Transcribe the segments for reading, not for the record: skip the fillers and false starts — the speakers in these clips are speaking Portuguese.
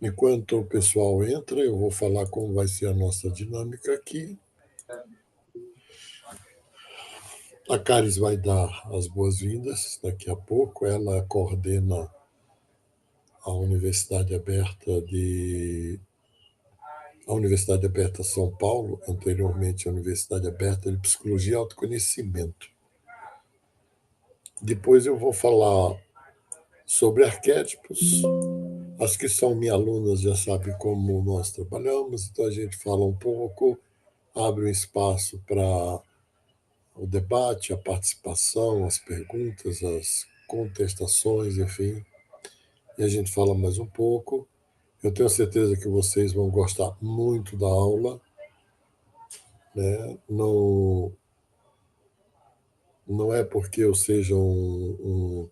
Enquanto o pessoal entra, eu vou falar como vai ser a nossa dinâmica aqui. A Caris vai dar as boas-vindas daqui a pouco. Ela coordena a Universidade Aberta São Paulo, anteriormente a Universidade Aberta de Psicologia e Autoconhecimento. Depois eu vou falar sobre arquétipos. As que são minhas alunas já sabem como nós trabalhamos, então a gente fala um pouco, abre um espaço para o debate, a participação, as perguntas, as contestações, enfim, e a gente fala mais um pouco. Eu tenho certeza que vocês vão gostar muito da aula, né? Não é porque eu seja um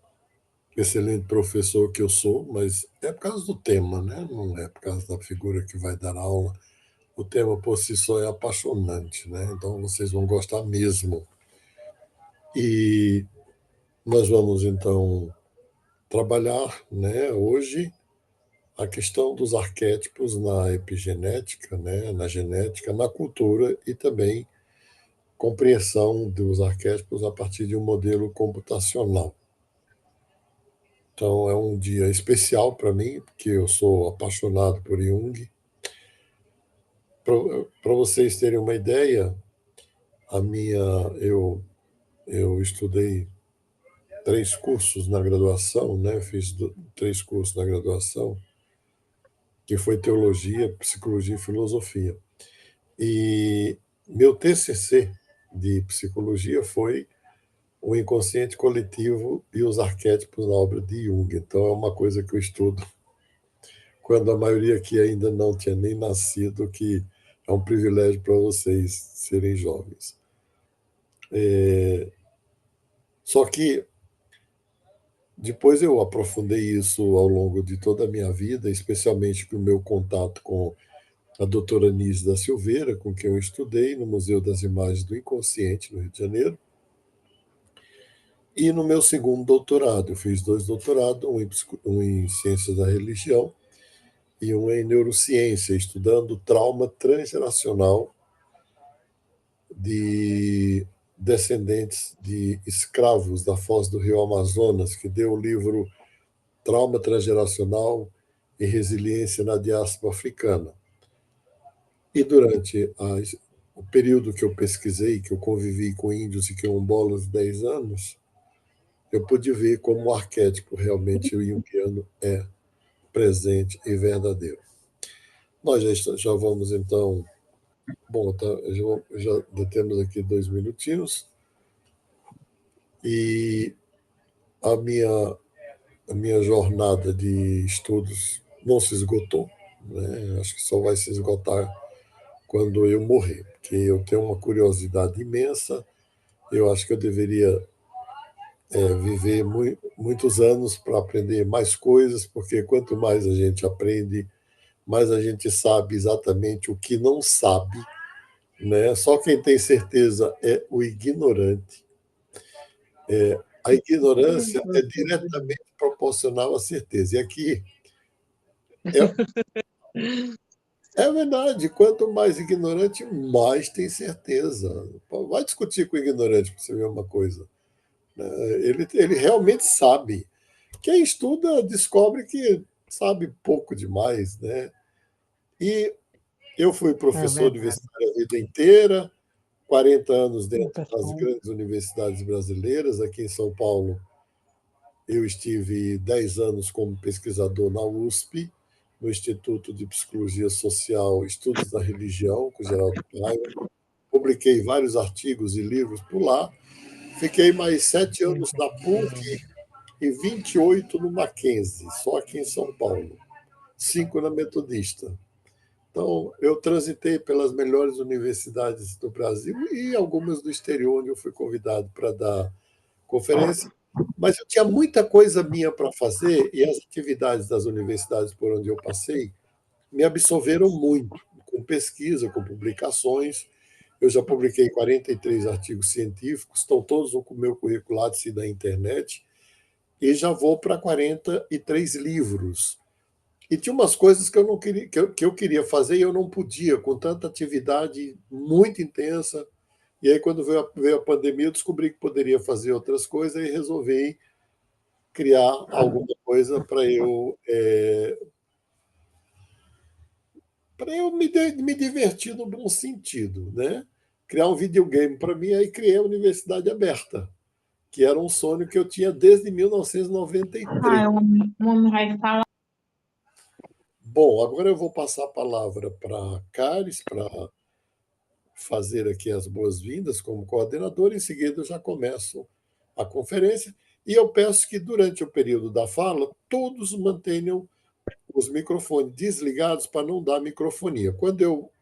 excelente professor que eu sou, mas é por causa do tema, né? Não é por causa da figura que vai dar aula. O tema por si só é apaixonante, né? Então vocês vão gostar mesmo. E nós vamos então trabalhar, né, hoje a questão dos arquétipos na epigenética, né, na genética, na cultura e também compreensão dos arquétipos a partir de um modelo computacional. Então é um dia especial para mim, porque eu sou apaixonado por Jung. Para vocês terem uma ideia, a minha eu estudei 3 cursos na graduação, né? Fiz 3 cursos na graduação, que foi teologia, psicologia e filosofia. E meu TCC de psicologia foi o inconsciente coletivo e os arquétipos na obra de Jung. Então é uma coisa que eu estudo quando a maioria aqui ainda não tinha nem nascido, que é um privilégio para vocês serem jovens. Só que depois eu aprofundei isso ao longo de toda a minha vida, especialmente com o meu contato com a doutora Nise da Silveira, com quem eu estudei no Museu das Imagens do Inconsciente, no Rio de Janeiro. E no meu segundo doutorado, eu fiz 2 doutorados, um em Ciências da Religião e um em Neurociência, estudando trauma transgeracional de descendentes de escravos da foz do Rio Amazonas, que deu o livro Trauma Transgeracional e Resiliência na Diáspora Africana. E durante o período que eu pesquisei, que eu convivi com índios e quilombolas 10 anos, eu pude ver como o arquétipo realmente junguiano é presente e verdadeiro. Nós já vamos, então. Bom, tá, já temos aqui 2 minutinhos. E a minha jornada de estudos não se esgotou, né? Acho que só vai se esgotar quando eu morrer, porque eu tenho uma curiosidade imensa. Eu acho que eu deveria viver muitos anos para aprender mais coisas, porque quanto mais a gente aprende, mais a gente sabe exatamente o que não sabe, né? Só quem tem certeza é o ignorante. A ignorância é diretamente proporcional à certeza. E aqui é verdade, quanto mais ignorante, mais tem certeza. Vai discutir com o ignorante para você ver uma coisa, né? Ele realmente sabe. Quem estuda descobre que sabe pouco demais, né? E eu fui É professor verdade. universitário a vida inteira, 40 anos O dentro das pessoal, grandes universidades brasileiras. Aqui em São Paulo, eu estive 10 anos como pesquisador na USP, no Instituto de Psicologia Social, Estudos da Religião, com Geraldo Paiva. Publiquei vários artigos e livros por lá. Fiquei mais 7 anos na PUC e 28 no Mackenzie, só aqui em São Paulo. 5 na Metodista. Então, eu transitei pelas melhores universidades do Brasil e algumas do exterior, onde eu fui convidado para dar conferência. Mas eu tinha muita coisa minha para fazer e as atividades das universidades por onde eu passei me absolveram muito, com pesquisa, com publicações. Eu já publiquei 43 artigos científicos, estão todos no meu currículo Lattes da internet, e já vou para 43 livros. E tinha umas coisas que eu não queria, que eu queria fazer e eu não podia, com tanta atividade muito intensa. E aí, quando veio a pandemia, eu descobri que poderia fazer outras coisas e resolvi criar alguma coisa para eu me divertir no bom sentido, né? Criar um videogame para mim, aí criei a Universidade Aberta, que era um sonho que eu tinha desde 1993. Ah, o homem vai falar. Bom, agora eu vou passar a palavra para Caris, para fazer aqui as boas-vindas como coordenador, em seguida eu já começo a conferência, e eu peço que durante o período da fala todos mantenham os microfones desligados para não dar microfonia. Quando eu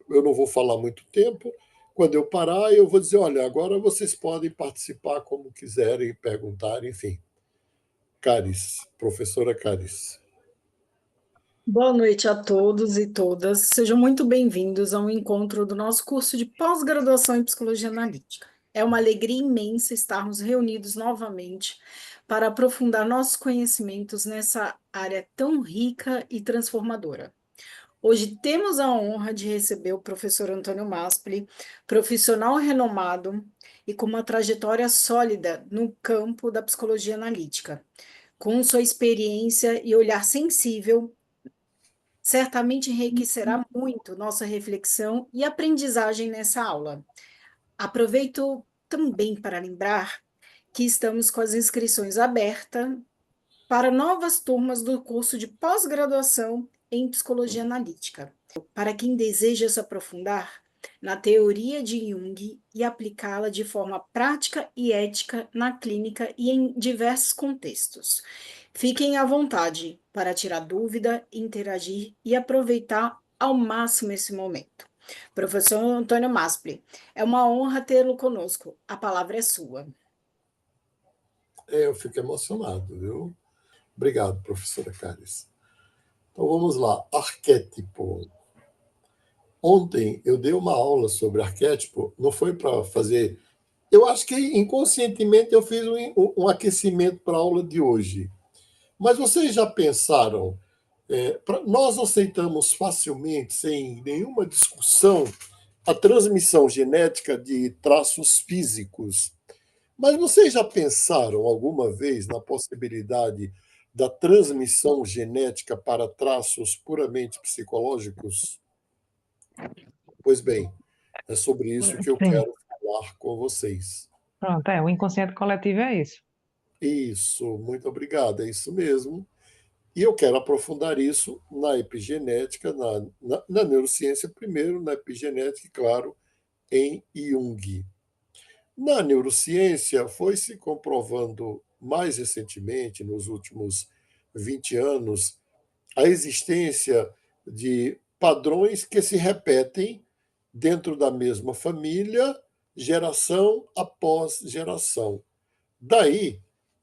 não vou falar muito tempo, quando eu parar, eu vou dizer, olha, agora vocês podem participar como quiserem, perguntar, enfim. Caris, professora Caris. Boa noite a todos e todas. Sejam muito bem-vindos ao encontro do nosso curso de pós-graduação em Psicologia Analítica. É uma alegria imensa estarmos reunidos novamente para aprofundar nossos conhecimentos nessa área tão rica e transformadora. Hoje temos a honra de receber o professor Antônio Maspoli, profissional renomado e com uma trajetória sólida no campo da psicologia analítica. Com sua experiência e olhar sensível, certamente enriquecerá muito nossa reflexão e aprendizagem nessa aula. Aproveito também para lembrar que estamos com as inscrições abertas para novas turmas do curso de pós-graduação em Psicologia Analítica. Para quem deseja se aprofundar na teoria de Jung e aplicá-la de forma prática e ética na clínica e em diversos contextos. Fiquem à vontade para tirar dúvida, interagir e aproveitar ao máximo esse momento. Professor Antônio Maspoli, é uma honra tê-lo conosco. A palavra é sua. Eu fico emocionado, viu? Obrigado, professora Caris. Então vamos lá, arquétipo. Ontem eu dei uma aula sobre arquétipo, não foi para fazer. Eu acho que inconscientemente eu fiz um aquecimento para a aula de hoje. Mas vocês já pensaram? Nós aceitamos facilmente, sem nenhuma discussão, a transmissão genética de traços físicos. Mas vocês já pensaram alguma vez na possibilidade da transmissão genética para traços puramente psicológicos? Pois bem, é sobre isso que eu Sim, quero falar com vocês. pronto, o inconsciente coletivo é isso. Isso, muito obrigado, é isso mesmo. E eu quero aprofundar isso na epigenética, na neurociência primeiro, na epigenética e, claro, em Jung. Na neurociência, foi se comprovando mais recentemente, nos últimos 20 anos, a existência de padrões que se repetem dentro da mesma família, geração após geração. Daí,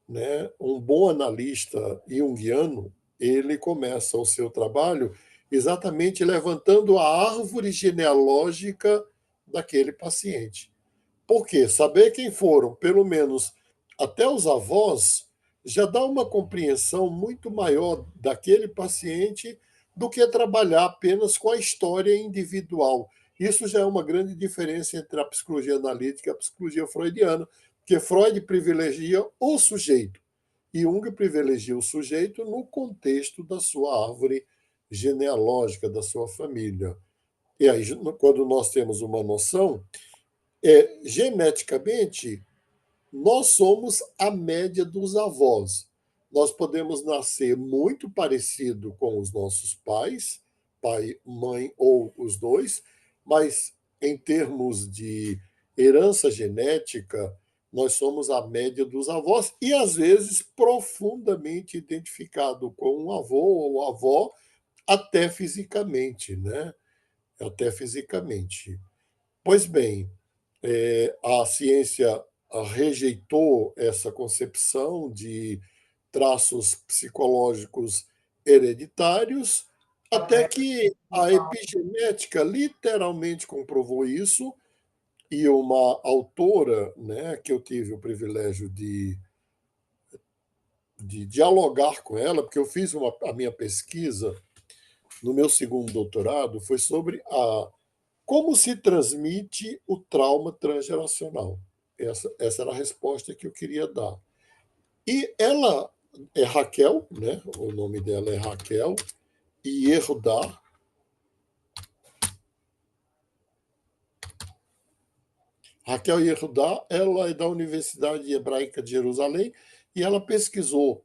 né, um bom analista junguiano, ele começa o seu trabalho exatamente levantando a árvore genealógica daquele paciente. Por quê? Saber quem foram, pelo menos até os avós, já dá uma compreensão muito maior daquele paciente do que trabalhar apenas com a história individual. Isso já é uma grande diferença entre a psicologia analítica e a psicologia freudiana, porque Freud privilegia o sujeito e Jung privilegia o sujeito no contexto da sua árvore genealógica, da sua família. E aí, quando nós temos uma noção, geneticamente, nós somos a média dos avós. Nós podemos nascer muito parecido com os nossos pais, pai, mãe ou os dois, mas em termos de herança genética, nós somos a média dos avós e às vezes profundamente identificado com um avô ou avó até fisicamente, né? Até fisicamente. Pois bem, a ciência rejeitou essa concepção de traços psicológicos hereditários, até que a epigenética literalmente comprovou isso, e uma autora, né, que eu tive o privilégio de de dialogar com ela, porque eu fiz a minha pesquisa no meu segundo doutorado, foi sobre como se transmite o trauma transgeracional. Essa era a resposta que eu queria dar. E ela é Raquel, né? O nome dela é Raquel Yehudá. Raquel Yehudá, ela é da Universidade Hebraica de Jerusalém e ela pesquisou,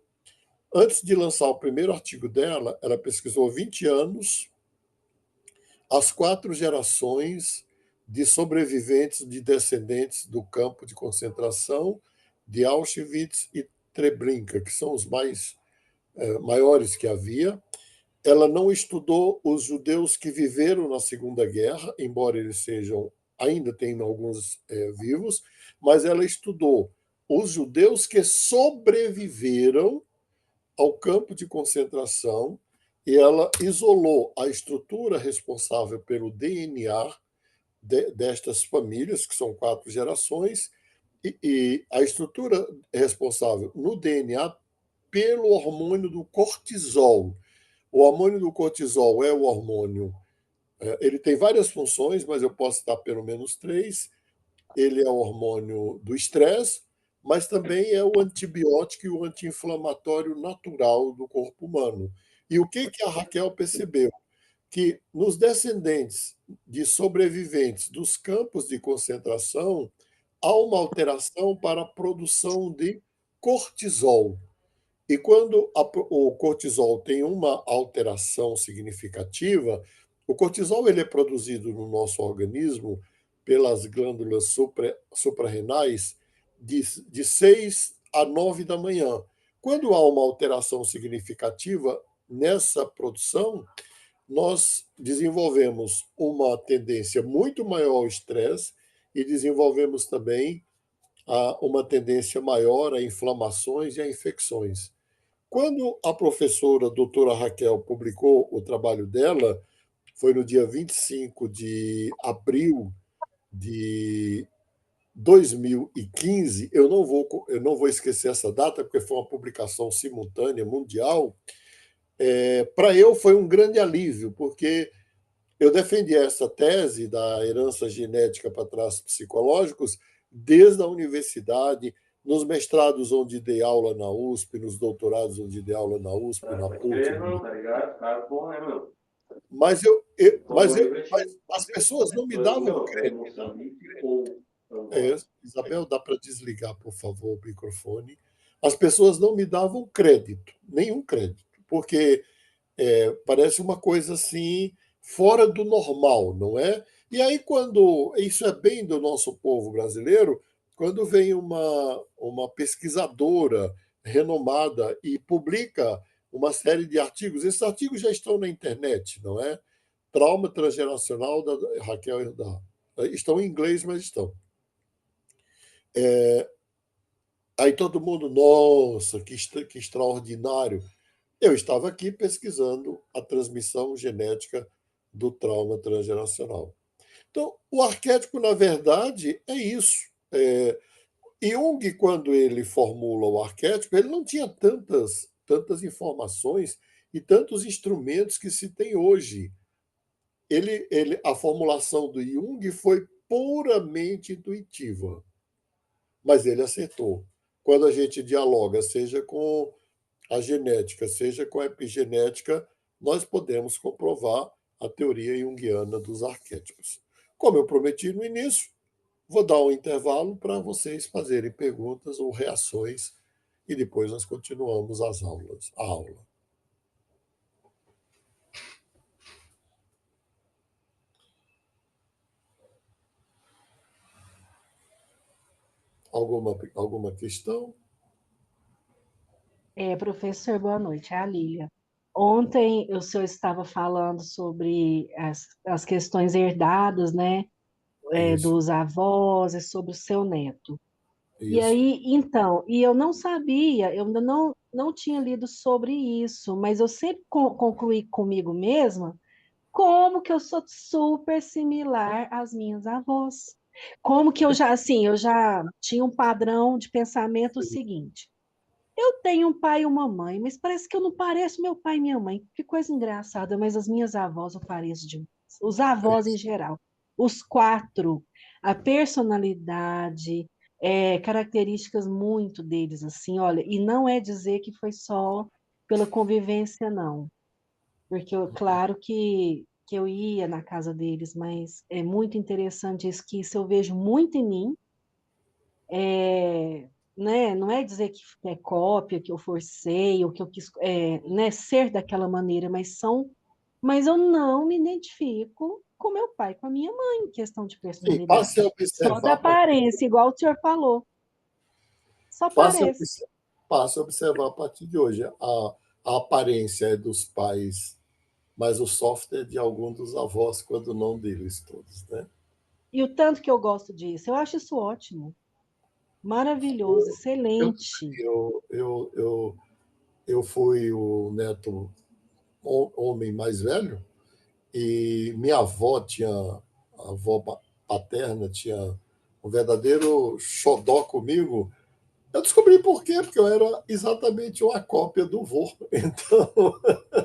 antes de lançar o primeiro artigo dela, ela pesquisou 20 anos as 4 gerações de sobreviventes de descendentes do campo de concentração de Auschwitz e Treblinka, que são os maiores que havia. Ela não estudou os judeus que viveram na Segunda Guerra, embora eles ainda tenham alguns vivos, mas ela estudou os judeus que sobreviveram ao campo de concentração e ela isolou a estrutura responsável pelo DNA destas famílias, que são 4 gerações, e a estrutura responsável no DNA pelo hormônio do cortisol. O hormônio do cortisol é o hormônio. Ele tem várias funções, mas eu posso citar pelo menos 3. Ele é o hormônio do estresse, mas também é o antibiótico e o anti-inflamatório natural do corpo humano. E o que a Raquel percebeu? Que nos descendentes de sobreviventes dos campos de concentração, há uma alteração para a produção de cortisol. E quando o cortisol tem uma alteração significativa, o cortisol ele é produzido no nosso organismo pelas glândulas suprarrenais de 6 a 9 da manhã. Quando há uma alteração significativa nessa produção, nós desenvolvemos uma tendência muito maior ao estresse e desenvolvemos também uma tendência maior a inflamações e a infecções. Quando a professora doutora Raquel publicou o trabalho dela, foi no dia 25 de abril de 2015, eu não vou esquecer essa data, porque foi uma publicação simultânea, mundial. Para eu foi um grande alívio, porque eu defendi essa tese da herança genética para traços psicológicos desde a universidade, nos mestrados onde dei aula na USP, nos doutorados onde dei aula na USP, na PUC. Tá ligado? Tá bom, né, meu? Mas as pessoas não me davam crédito. Isabel, dá para desligar, por favor, o microfone? As pessoas não me davam crédito, nenhum crédito, porque parece uma coisa assim fora do normal, não é? E aí, quando isso é bem do nosso povo brasileiro, quando vem uma pesquisadora renomada e publica uma série de artigos, esses artigos já estão na internet, não é? Trauma transgeracional da Raquel Herdar. Estão em inglês, mas estão. Aí todo mundo, nossa, que extraordinário. Eu estava aqui pesquisando a transmissão genética do trauma transgeracional. Então, o arquétipo, na verdade, é isso. Jung, quando ele formula o arquétipo, ele não tinha tantas informações e tantos instrumentos que se tem hoje. A formulação do Jung foi puramente intuitiva, mas ele acertou. Quando a gente dialoga, seja com a genética, seja com a epigenética, nós podemos comprovar a teoria junguiana dos arquétipos. Como eu prometi no início, vou dar um intervalo para vocês fazerem perguntas ou reações e depois nós continuamos a aula. Alguma questão? Professor, boa noite, é a Lília. Ontem o senhor estava falando sobre as questões herdadas, né, dos avós e sobre o seu neto. E Isso. aí, então, eu não sabia, eu ainda não tinha lido sobre isso, mas eu sempre concluí comigo mesma como que eu sou super similar às minhas avós. Como que eu já, assim, eu já tinha um padrão de pensamento seguinte. Eu tenho um pai e uma mãe, mas parece que eu não pareço meu pai e minha mãe. Que coisa engraçada, mas as minhas avós eu pareço demais. Os avós em geral. Os quatro. A personalidade, características muito deles, assim, olha, e não é dizer que foi só pela convivência, não. Porque, claro que eu ia na casa deles, mas é muito interessante isso, que isso eu vejo muito em mim, né? Não é dizer que é cópia, que eu forcei, ou que eu quis, né, ser daquela maneira, mas eu não me identifico com meu pai, com a minha mãe, em questão de Sim, personalidade. Só da aparência, igual o senhor falou. Só parece. passe a observar a partir de hoje. A aparência é dos pais, mas o software é de algum dos avós, quando não deles todos, né? E o tanto que eu gosto disso, eu acho isso ótimo, maravilhoso, Eu, excelente. eu fui o neto homem mais velho e minha avó tinha, a avó paterna tinha um verdadeiro xodó comigo. Eu descobri por quê, porque eu era exatamente uma cópia do vô. Então,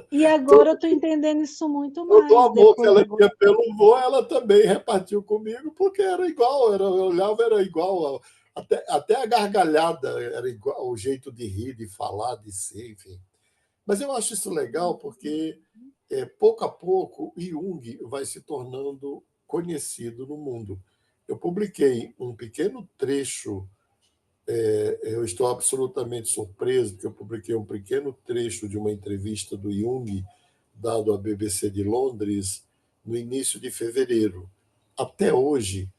E agora eu estou entendendo isso muito todo o mais, amor que depois ela de tinha pelo vô, ela também repartiu comigo, porque era igual, eu olhava, era igual. Até a gargalhada era igual, o jeito de rir, de falar, de ser, enfim. Mas eu acho isso legal porque, pouco a pouco, Jung vai se tornando conhecido no mundo. Eu publiquei um pequeno trecho, eu estou absolutamente surpreso, porque eu publiquei um pequeno trecho de uma entrevista do Jung, dado à BBC de Londres, no início de fevereiro. Até hoje,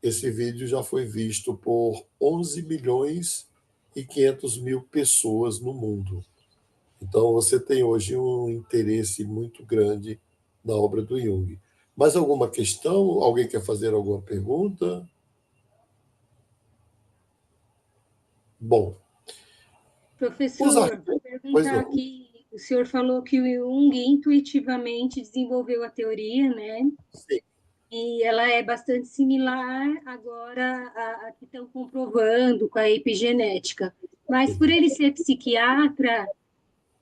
esse vídeo já foi visto por 11 milhões e 500 mil pessoas no mundo. Então, você tem hoje um interesse muito grande na obra do Jung. Mais alguma questão? Alguém quer fazer alguma pergunta? Bom, os Professor, vou arquivos. Pois perguntar não. aqui, o senhor falou que o Jung intuitivamente desenvolveu a teoria, né? Sim. E ela é bastante similar agora à que estão comprovando com a epigenética. Mas por ele ser psiquiatra,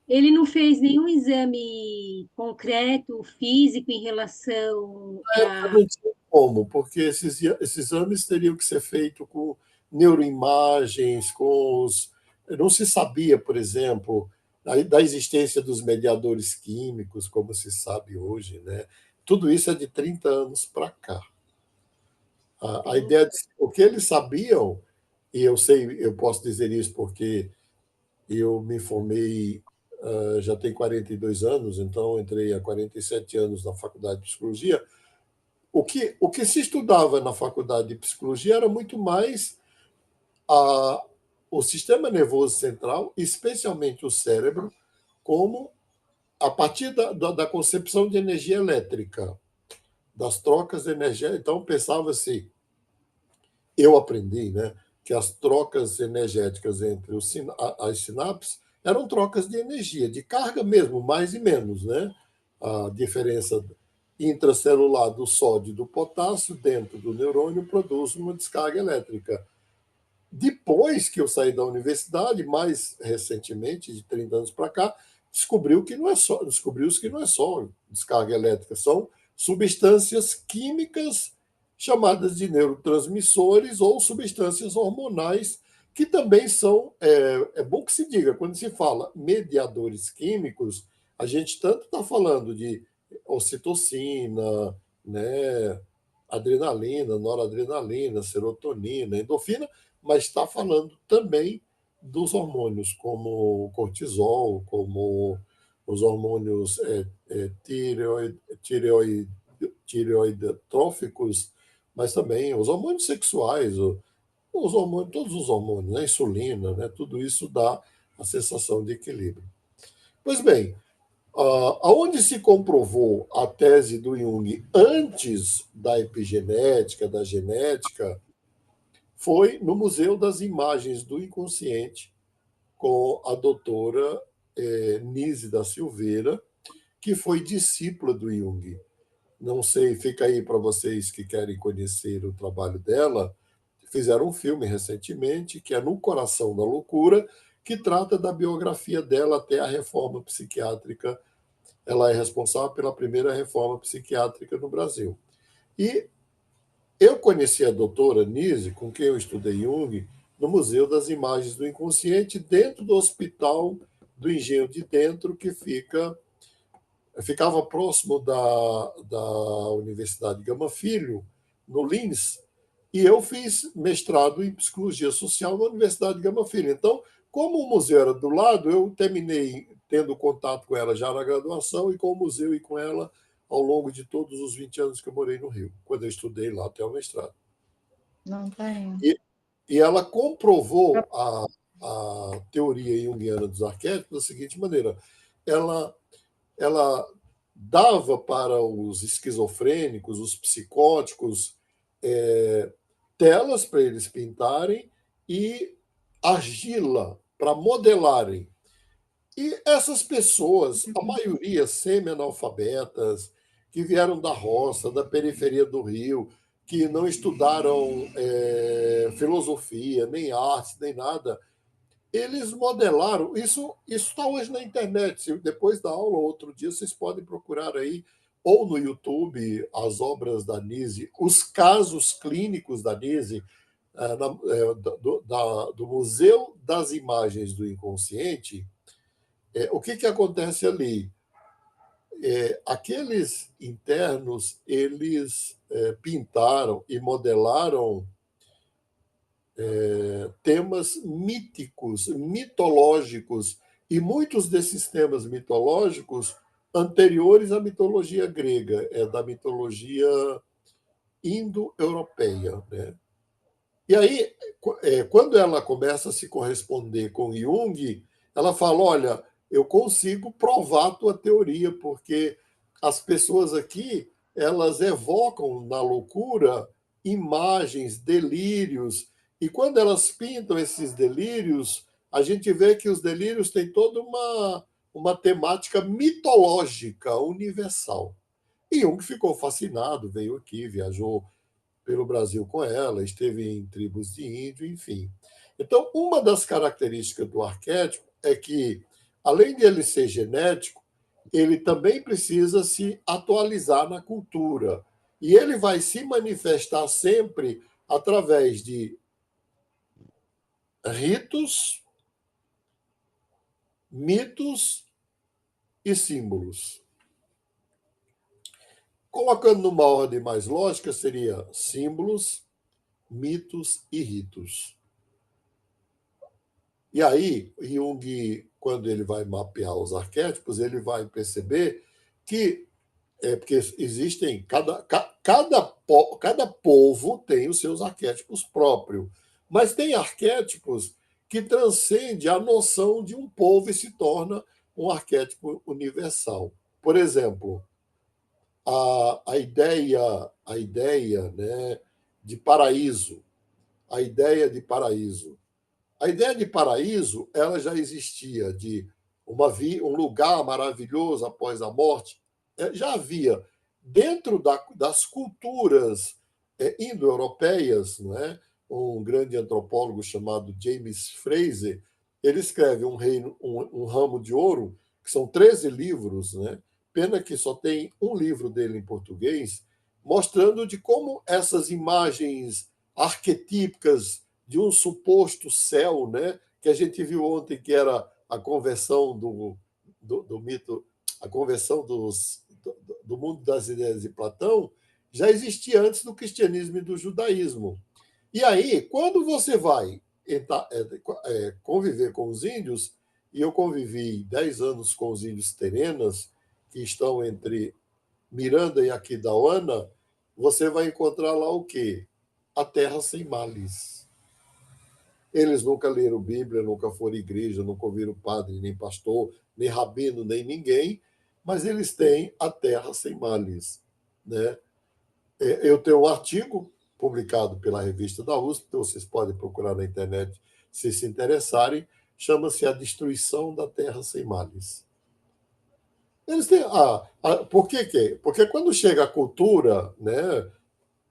ele não fez nenhum exame concreto, físico, em relação a... Não tinha como, porque esses exames teriam que ser feitos com neuroimagens, com os. Não se sabia, por exemplo, da existência dos mediadores químicos, como se sabe hoje, né? Tudo isso é de 30 anos para cá. A ideia de o que eles sabiam, e eu sei, eu posso dizer isso porque eu me formei, já tem 42 anos, então entrei há 47 anos na faculdade de psicologia. O que se estudava na faculdade de psicologia era muito mais a, o sistema nervoso central, especialmente o cérebro, como a partir da concepção de energia elétrica, das trocas de energia. Então, pensava-se, eu aprendi, né, que as trocas energéticas entre as sinapses eram trocas de energia, de carga mesmo, mais e menos, né? A diferença intracelular do sódio e do potássio dentro do neurônio produz uma descarga elétrica. Depois que eu saí da universidade, mais recentemente, de 30 anos para cá, descobriu-se que não é só descarga elétrica, são substâncias químicas chamadas de neurotransmissores ou substâncias hormonais, que também são, é bom que se diga, quando se fala mediadores químicos, a gente tanto está falando de ocitocina, né, adrenalina, noradrenalina, serotonina, endorfina, mas está falando também dos hormônios, como o cortisol, como os hormônios tireoidotróficos, mas também os hormônios sexuais, os hormônios, todos os hormônios, né? A insulina, né? Tudo isso dá a sensação de equilíbrio. Pois bem, aonde se comprovou a tese do Jung antes da epigenética, da genética, foi no Museu das Imagens do Inconsciente, com a doutora Nise da Silveira, que foi discípula do Jung. Não sei, fica aí para vocês que querem conhecer o trabalho dela. Fizeram um filme recentemente, que é No Coração da Loucura, que trata da biografia dela até a reforma psiquiátrica. Ela é responsável pela primeira reforma psiquiátrica no Brasil. E eu conheci a doutora Nise, com quem eu estudei Jung, no Museu das Imagens do Inconsciente, dentro do Hospital do Engenho de Dentro, que ficava próximo da Universidade Gama Filho, no Lins, e eu fiz mestrado em Psicologia Social na Universidade Gama Filho. Então, como o museu era do lado, eu terminei tendo contato com ela já na graduação e com o museu e com ela ao longo de todos os 20 anos que eu morei no Rio, quando eu estudei lá até o mestrado. Não tem. E ela comprovou a teoria junguiana dos arquétipos da seguinte maneira: ela dava para os esquizofrênicos, os psicóticos, telas para eles pintarem e argila para modelarem. E essas pessoas, a maioria semi-analfabetas, que vieram da roça, da periferia do Rio, que não estudaram filosofia, nem arte, nem nada, eles modelaram. Isso está hoje na internet. Depois da aula, outro dia, vocês podem procurar aí, ou no YouTube, as obras da Nise, os casos clínicos da Nise, do Museu das Imagens do Inconsciente. O que acontece ali? Aqueles internos, eles pintaram e modelaram temas míticos, mitológicos, e muitos desses temas mitológicos anteriores à mitologia grega, da mitologia indo-europeia, né? E aí, quando ela começa a se corresponder com Jung, ela fala: olha, eu consigo provar a tua teoria, porque as pessoas aqui, elas evocam na loucura imagens, delírios, e quando elas pintam esses delírios, a gente vê que os delírios têm toda uma temática mitológica, universal. E Jung ficou fascinado, veio aqui, viajou pelo Brasil com ela, esteve em tribos de índio, enfim. Então, uma das características do arquétipo é que, além de ele ser genético, ele também precisa se atualizar na cultura. E ele vai se manifestar sempre através de ritos, mitos e símbolos. Colocando numa ordem mais lógica, seria símbolos, mitos e ritos. E aí, Jung, quando ele vai mapear os arquétipos, ele vai perceber que porque existem, cada povo tem os seus arquétipos próprios, mas tem arquétipos que transcendem a noção de um povo e se torna um arquétipo universal. Por exemplo, a ideia, né, de paraíso, a ideia de paraíso. A ideia de paraíso, ela já existia, de um lugar maravilhoso após a morte. Já havia dentro das culturas indo-europeias, né? Um grande antropólogo chamado James Frazer, ele escreve um Ramo de Ouro, que são 13 livros, né? Pena que só tem um livro dele em português, mostrando de como essas imagens arquetípicas de um suposto céu, né, que a gente viu ontem, que era a conversão do mito, a conversão do mundo das ideias de Platão, já existia antes do cristianismo e do judaísmo. E aí, quando você vai conviver com os índios, e eu convivi 10 anos com os índios terenas, que estão entre Miranda e Aquidauana, você vai encontrar lá o quê? A terra sem males. Eles nunca leram Bíblia, nunca foram à igreja, nunca ouviram padre, nem pastor, nem rabino, nem ninguém, mas eles têm a terra sem males, né? Eu tenho um artigo publicado pela revista da USP, então vocês podem procurar na internet se interessarem, chama-se A Destruição da Terra Sem Males. Eles têm, por quê? Porque quando chega a cultura, né,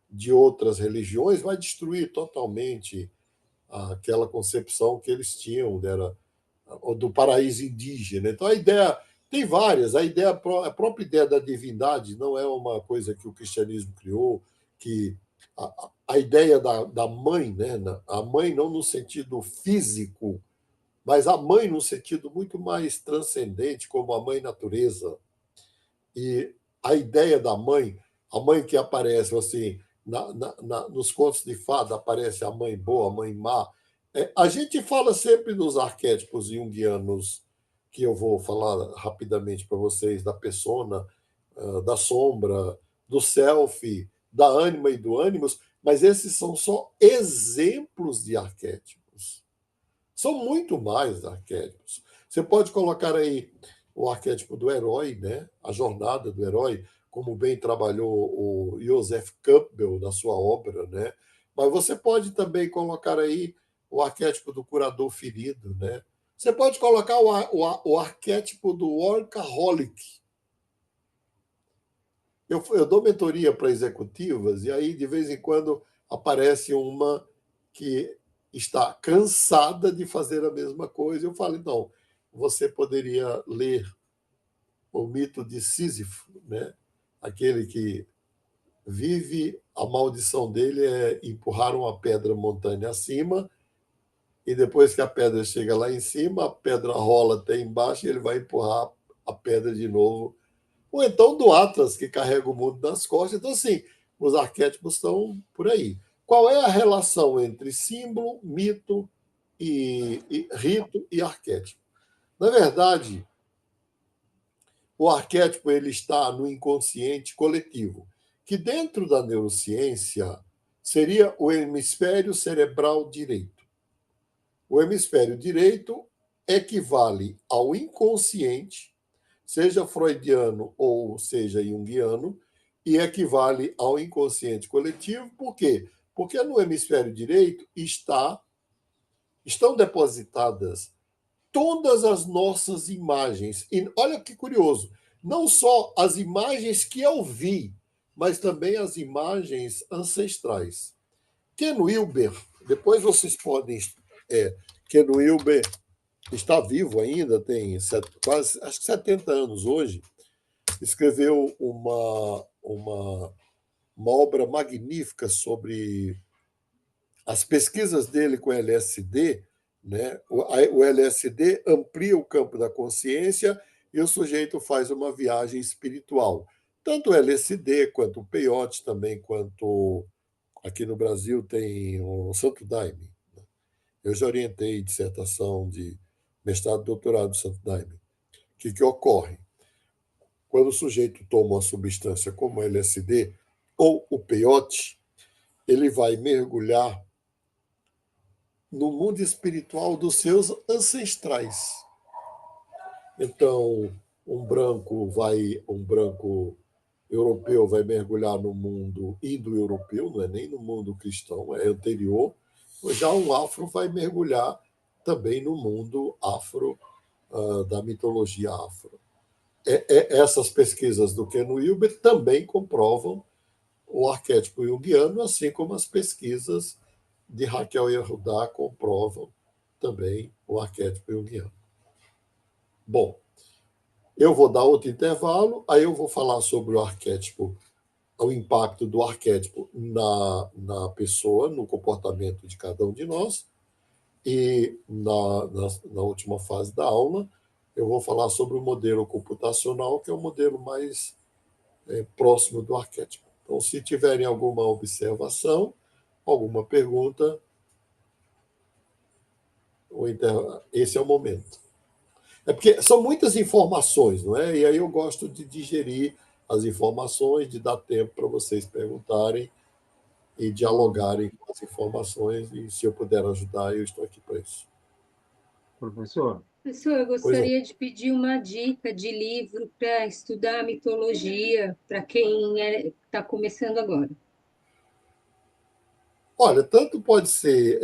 de outras religiões, vai destruir totalmente aquela concepção que eles tinham, do paraíso indígena. Então, a ideia tem várias. A própria ideia da divindade não é uma coisa que o cristianismo criou, que a ideia da mãe, né? A mãe não no sentido físico, mas a mãe no sentido muito mais transcendente, como a mãe natureza. E a ideia da mãe, a mãe que aparece assim, nos contos de fada, aparece a mãe boa, a mãe má. A gente fala sempre dos arquétipos junguianos, que eu vou falar rapidamente para vocês, da persona, da sombra, do self, da ânima e do ânimos, mas esses são só exemplos de arquétipos. São muito mais arquétipos. Você pode colocar aí o arquétipo do herói, né? A jornada do herói, como bem trabalhou o Joseph Campbell na sua obra, né? Mas você pode também colocar aí o arquétipo do curador ferido, né? Você pode colocar o arquétipo do workaholic. Eu dou mentoria para executivas e aí, de vez em quando, aparece uma que está cansada de fazer a mesma coisa. Eu falo, então, você poderia ler o mito de Sísifo, né? Aquele que vive, a maldição dele é empurrar uma pedra montanha acima e depois que a pedra chega lá em cima, a pedra rola até embaixo e ele vai empurrar a pedra de novo. Ou então do Atlas, que carrega o mundo nas costas. Então, assim, os arquétipos estão por aí. Qual é a relação entre símbolo, mito, e rito e arquétipo? Na verdade, o arquétipo ele está no inconsciente coletivo, que dentro da neurociência seria o hemisfério cerebral direito. O hemisfério direito equivale ao inconsciente, seja freudiano ou seja junguiano, e equivale ao inconsciente coletivo. Por quê? Porque no hemisfério direito estão depositadas todas as nossas imagens. E olha que curioso, não só as imagens que eu vi, mas também as imagens ancestrais. Ken Wilber, depois vocês podem... Ken Wilber está vivo ainda, tem quase, acho que 70 anos hoje, escreveu uma obra magnífica sobre as pesquisas dele com LSD, né? O LSD amplia o campo da consciência e o sujeito faz uma viagem espiritual. Tanto o LSD, quanto o peyote também, quanto aqui no Brasil tem o Santo Daime. Eu já orientei dissertação de mestrado e doutorado do Santo Daime. O que ocorre? Quando o sujeito toma uma substância como o LSD ou o peyote, ele vai mergulhar no mundo espiritual dos seus ancestrais. Então, um branco europeu vai mergulhar no mundo indo-europeu, não é nem no mundo cristão, é anterior. Já um afro vai mergulhar também no mundo afro, da mitologia afro. Essas pesquisas do Ken Wilber também comprovam o arquétipo junguiano, assim como as pesquisas de Raquel Yehudá comprovam também o arquétipo junguiano. Bom, eu vou dar outro intervalo, aí eu vou falar sobre o arquétipo, o impacto do arquétipo na pessoa, no comportamento de cada um de nós, e na última fase da aula eu vou falar sobre o modelo computacional, que é o modelo mais próximo do arquétipo. Então, se tiverem alguma observação, alguma pergunta, esse é o momento. É porque são muitas informações, não é? E aí eu gosto de digerir as informações, de dar tempo para vocês perguntarem e dialogarem com as informações, e se eu puder ajudar, eu estou aqui para isso. Professor, Professor, eu gostaria de pedir uma dica de livro para estudar mitologia para quem está começando agora. Olha, tanto pode ser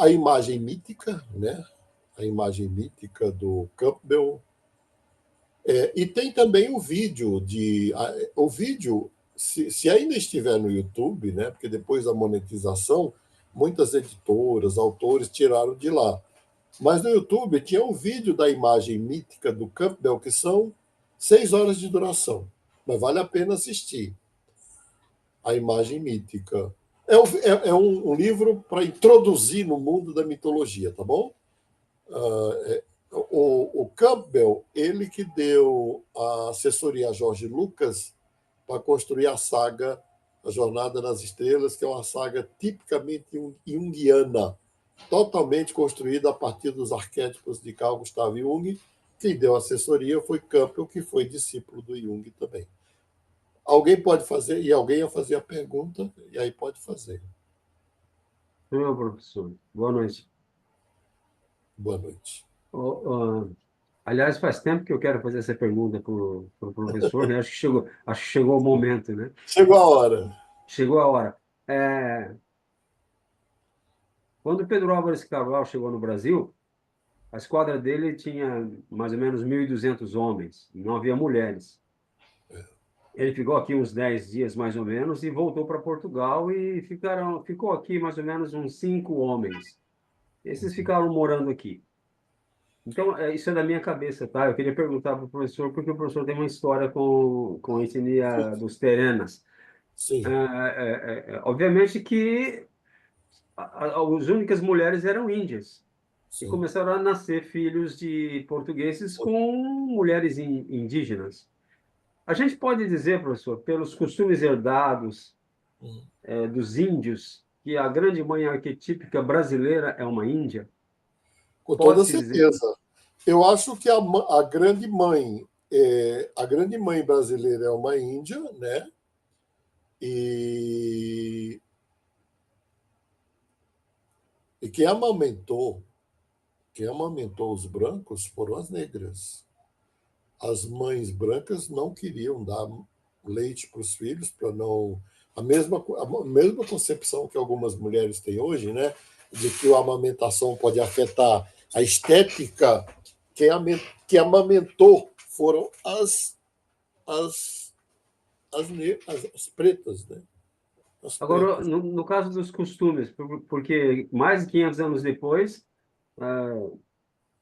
a imagem mítica, né? A imagem mítica do Campbell, e tem também o vídeo se ainda estiver no YouTube, né? Porque depois da monetização, muitas editoras, autores tiraram de lá. Mas no YouTube tinha um vídeo da imagem mítica do Campbell, que são 6 horas de duração. Mas vale a pena assistir. A imagem mítica. É um livro para introduzir no mundo da mitologia, tá bom? O Campbell, ele que deu a assessoria a Jorge Lucas para construir a saga A Jornada nas Estrelas, que é uma saga tipicamente junguiana, totalmente construída a partir dos arquétipos de Carl Gustav Jung. Quem deu assessoria foi Campbell, que foi discípulo do Jung também. Alguém pode fazer, e alguém ia fazer a pergunta, e aí pode fazer. Meu professor, boa noite. Boa noite. Aliás, faz tempo que eu quero fazer essa pergunta para o professor, né? Acho que chegou o momento, né? Chegou a hora. Chegou a hora. Quando Pedro Álvares Cabral chegou no Brasil, a esquadra dele tinha mais ou menos 1.200 homens, não havia mulheres. Ele ficou aqui uns 10 dias, mais ou menos, e voltou para Portugal e ficou aqui mais ou menos uns 5 homens. Esses ficaram morando aqui. Então, isso é da minha cabeça, tá? Eu queria perguntar para o professor, porque o professor tem uma história com a etnia dos Terenas. Sim. Obviamente que as únicas mulheres eram índias. E Sim. começaram a nascer filhos de portugueses com mulheres indígenas. A gente pode dizer, professor, pelos costumes herdados dos índios, que a grande mãe arquetípica brasileira é uma índia? Com toda Pode-se dizer? certeza. Eu acho que a grande mãe brasileira é uma índia, né? E quem amamentou os brancos foram as negras. As mães brancas não queriam dar leite para os filhos, para não. A mesma concepção que algumas mulheres têm hoje, né? De que a amamentação pode afetar a estética. Quem amamentou foram as pretas, né? Agora, no caso dos costumes, porque mais de 500 anos depois,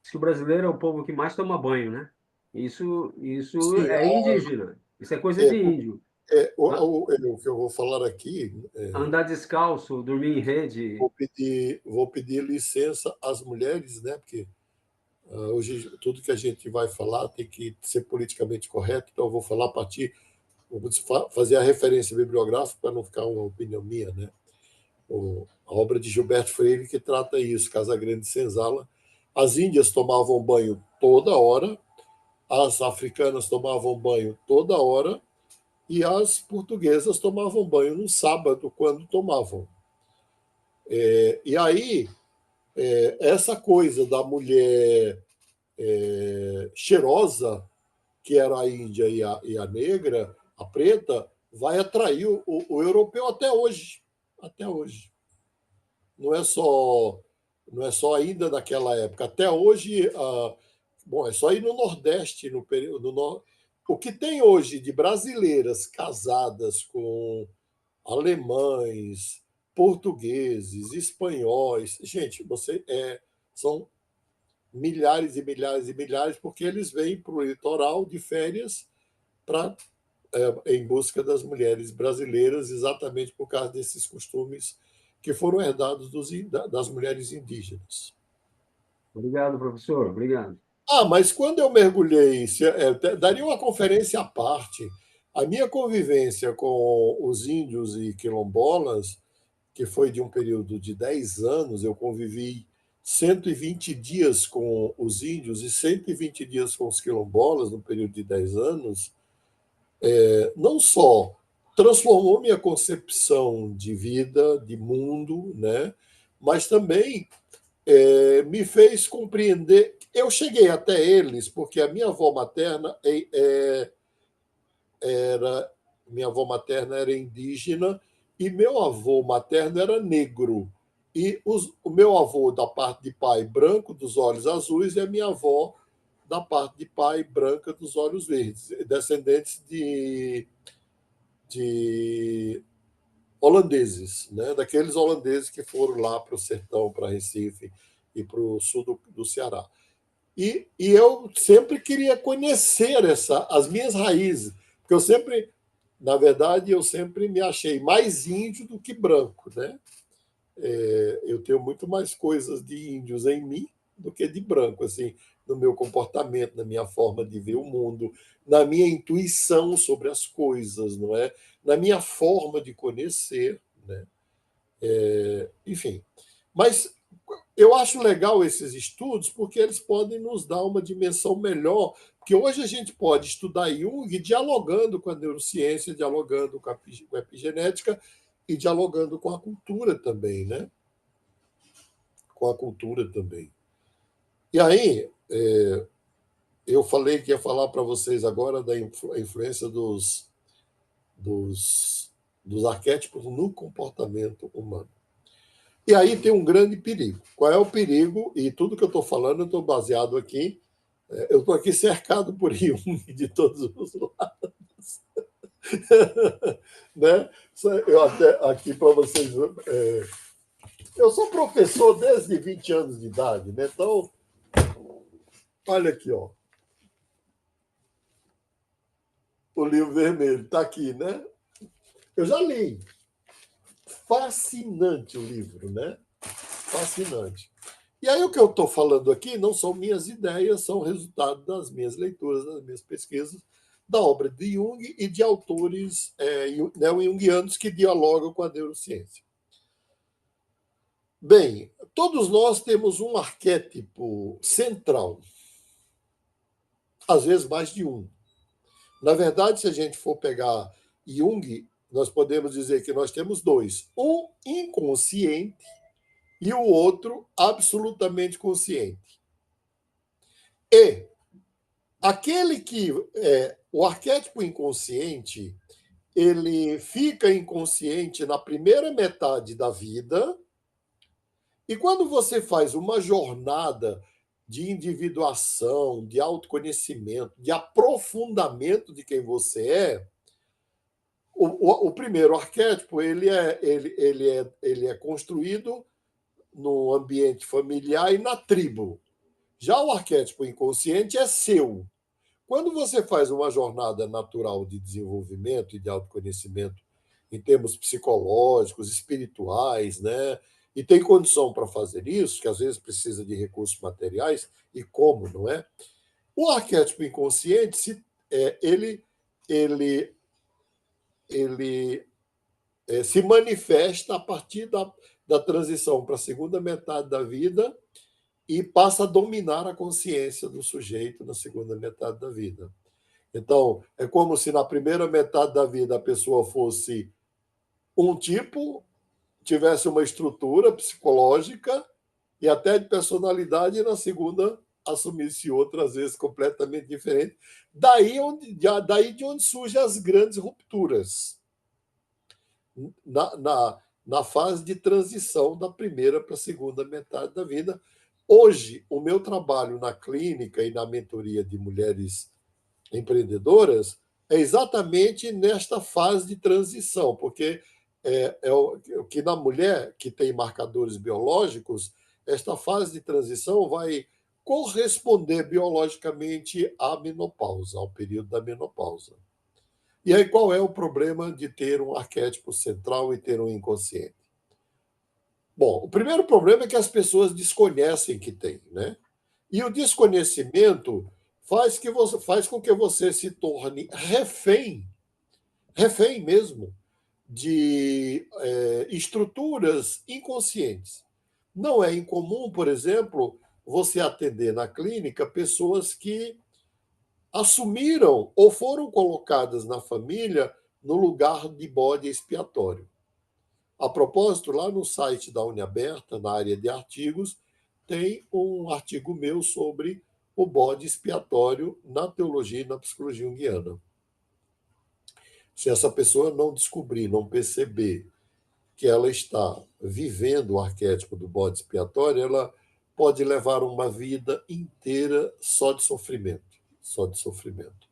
diz que o brasileiro é o povo que mais toma banho, né? Isso Sim, é indígena, isso é coisa de índio. o que eu vou falar aqui. Andar descalço, dormir em rede. Vou pedir licença às mulheres, né? Porque hoje tudo que a gente vai falar tem que ser politicamente correto, então eu vou falar a partir, vou fazer a referência bibliográfica para não ficar uma opinião minha, né? A obra de Gilberto Freire que trata isso, Casa Grande e Senzala. As índias tomavam banho toda hora, as africanas tomavam banho toda hora e as portuguesas tomavam banho no sábado, quando tomavam. E aí, essa coisa da mulher cheirosa, que era a índia e a negra, a preta, vai atrair o europeu até hoje. Até hoje. Não é só ainda naquela época. Até hoje, bom, é só ir no Nordeste, no período. O que tem hoje de brasileiras casadas com alemães, portugueses, espanhóis, gente, são milhares e milhares e milhares, porque eles vêm para o litoral de férias em busca das mulheres brasileiras, exatamente por causa desses costumes que foram herdados das mulheres indígenas. Obrigado, professor. Obrigado. Mas quando eu mergulhei, daria uma conferência à parte. A minha convivência com os índios e quilombolas, que foi de um período de 10 anos, eu convivi 120 dias com os índios e 120 dias com os quilombolas, no período de 10 anos, não só transformou minha concepção de vida, de mundo, né? Mas também me fez compreender. Eu cheguei até eles porque a minha avó materna era indígena e meu avô materno era negro. E o meu avô, da parte de pai, branco, dos olhos azuis, e a minha avó, da parte de pai, branca, dos olhos verdes, descendentes de holandeses, né? Daqueles holandeses que foram lá para o sertão, para Recife, e para o sul do Ceará. E eu sempre queria conhecer as minhas raízes, porque eu sempre, na verdade, eu sempre me achei mais índio do que branco, né? Eu tenho muito mais coisas de índios em mim do que de branco, assim, no meu comportamento, na minha forma de ver o mundo, na minha intuição sobre as coisas, não é? Na minha forma de conhecer, né? Enfim. Mas eu acho legal esses estudos porque eles podem nos dar uma dimensão melhor, porque hoje a gente pode estudar Jung dialogando com a neurociência, dialogando com a epigenética e dialogando com a cultura também, né? Com a cultura também. E aí, eu falei que ia falar para vocês agora da influência dos arquétipos no comportamento humano. E aí tem um grande perigo. Qual é o perigo? E tudo que eu estou falando, eu estou baseado aqui. Eu estou aqui cercado por Jung de todos os lados. Né? Eu até aqui para vocês. Eu sou professor desde 20 anos de idade, né? Então, olha aqui, ó. O livro vermelho está aqui, né? Eu já li. Fascinante o livro, né? Fascinante. E aí o que eu estou falando aqui não são minhas ideias, são resultado das minhas leituras, das minhas pesquisas, da obra de Jung e de autores neo-jungianos que dialogam com a neurociência. Bem, todos nós temos um arquétipo central, às vezes mais de um. Na verdade, se a gente for pegar Jung, nós podemos dizer que nós temos dois. Um inconsciente e o outro absolutamente consciente. E aquele que o arquétipo inconsciente, ele fica inconsciente na primeira metade da vida, e quando você faz uma jornada de individuação, de autoconhecimento, de aprofundamento de quem você é, o primeiro arquétipo ele é construído no ambiente familiar e na tribo. Já o arquétipo inconsciente é seu. Quando você faz uma jornada natural de desenvolvimento e de autoconhecimento em termos psicológicos, espirituais, né? E tem condição para fazer isso, que às vezes precisa de recursos materiais, e como, não é? O arquétipo inconsciente, ele se manifesta a partir da transição para a segunda metade da vida e passa a dominar a consciência do sujeito na segunda metade da vida. Então, é como se na primeira metade da vida a pessoa fosse um tipo, tivesse uma estrutura psicológica e até de personalidade, e na segunda assumisse outra, às vezes completamente diferente. Daí de onde surgem as grandes rupturas. Na fase de transição da primeira para a segunda metade da vida. Hoje, o meu trabalho na clínica e na mentoria de mulheres empreendedoras é exatamente nesta fase de transição, porque o que na mulher que tem marcadores biológicos, esta fase de transição vai corresponder biologicamente à menopausa, ao período da menopausa. E aí, qual é o problema de ter um arquétipo central e ter um inconsciente? Bom, o primeiro problema é que as pessoas desconhecem que tem, né? E o desconhecimento faz com que você se torne refém mesmo, de estruturas inconscientes. Não é incomum, por exemplo, você atender na clínica pessoas que assumiram ou foram colocadas na família no lugar de bode expiatório. A propósito, lá no site da Uniaberta, na área de artigos, tem um artigo meu sobre o bode expiatório na teologia e na psicologia junguiana. Se essa pessoa não descobrir, não perceber que ela está vivendo o arquétipo do bode expiatório, ela pode levar uma vida inteira só de sofrimento. Só de sofrimento.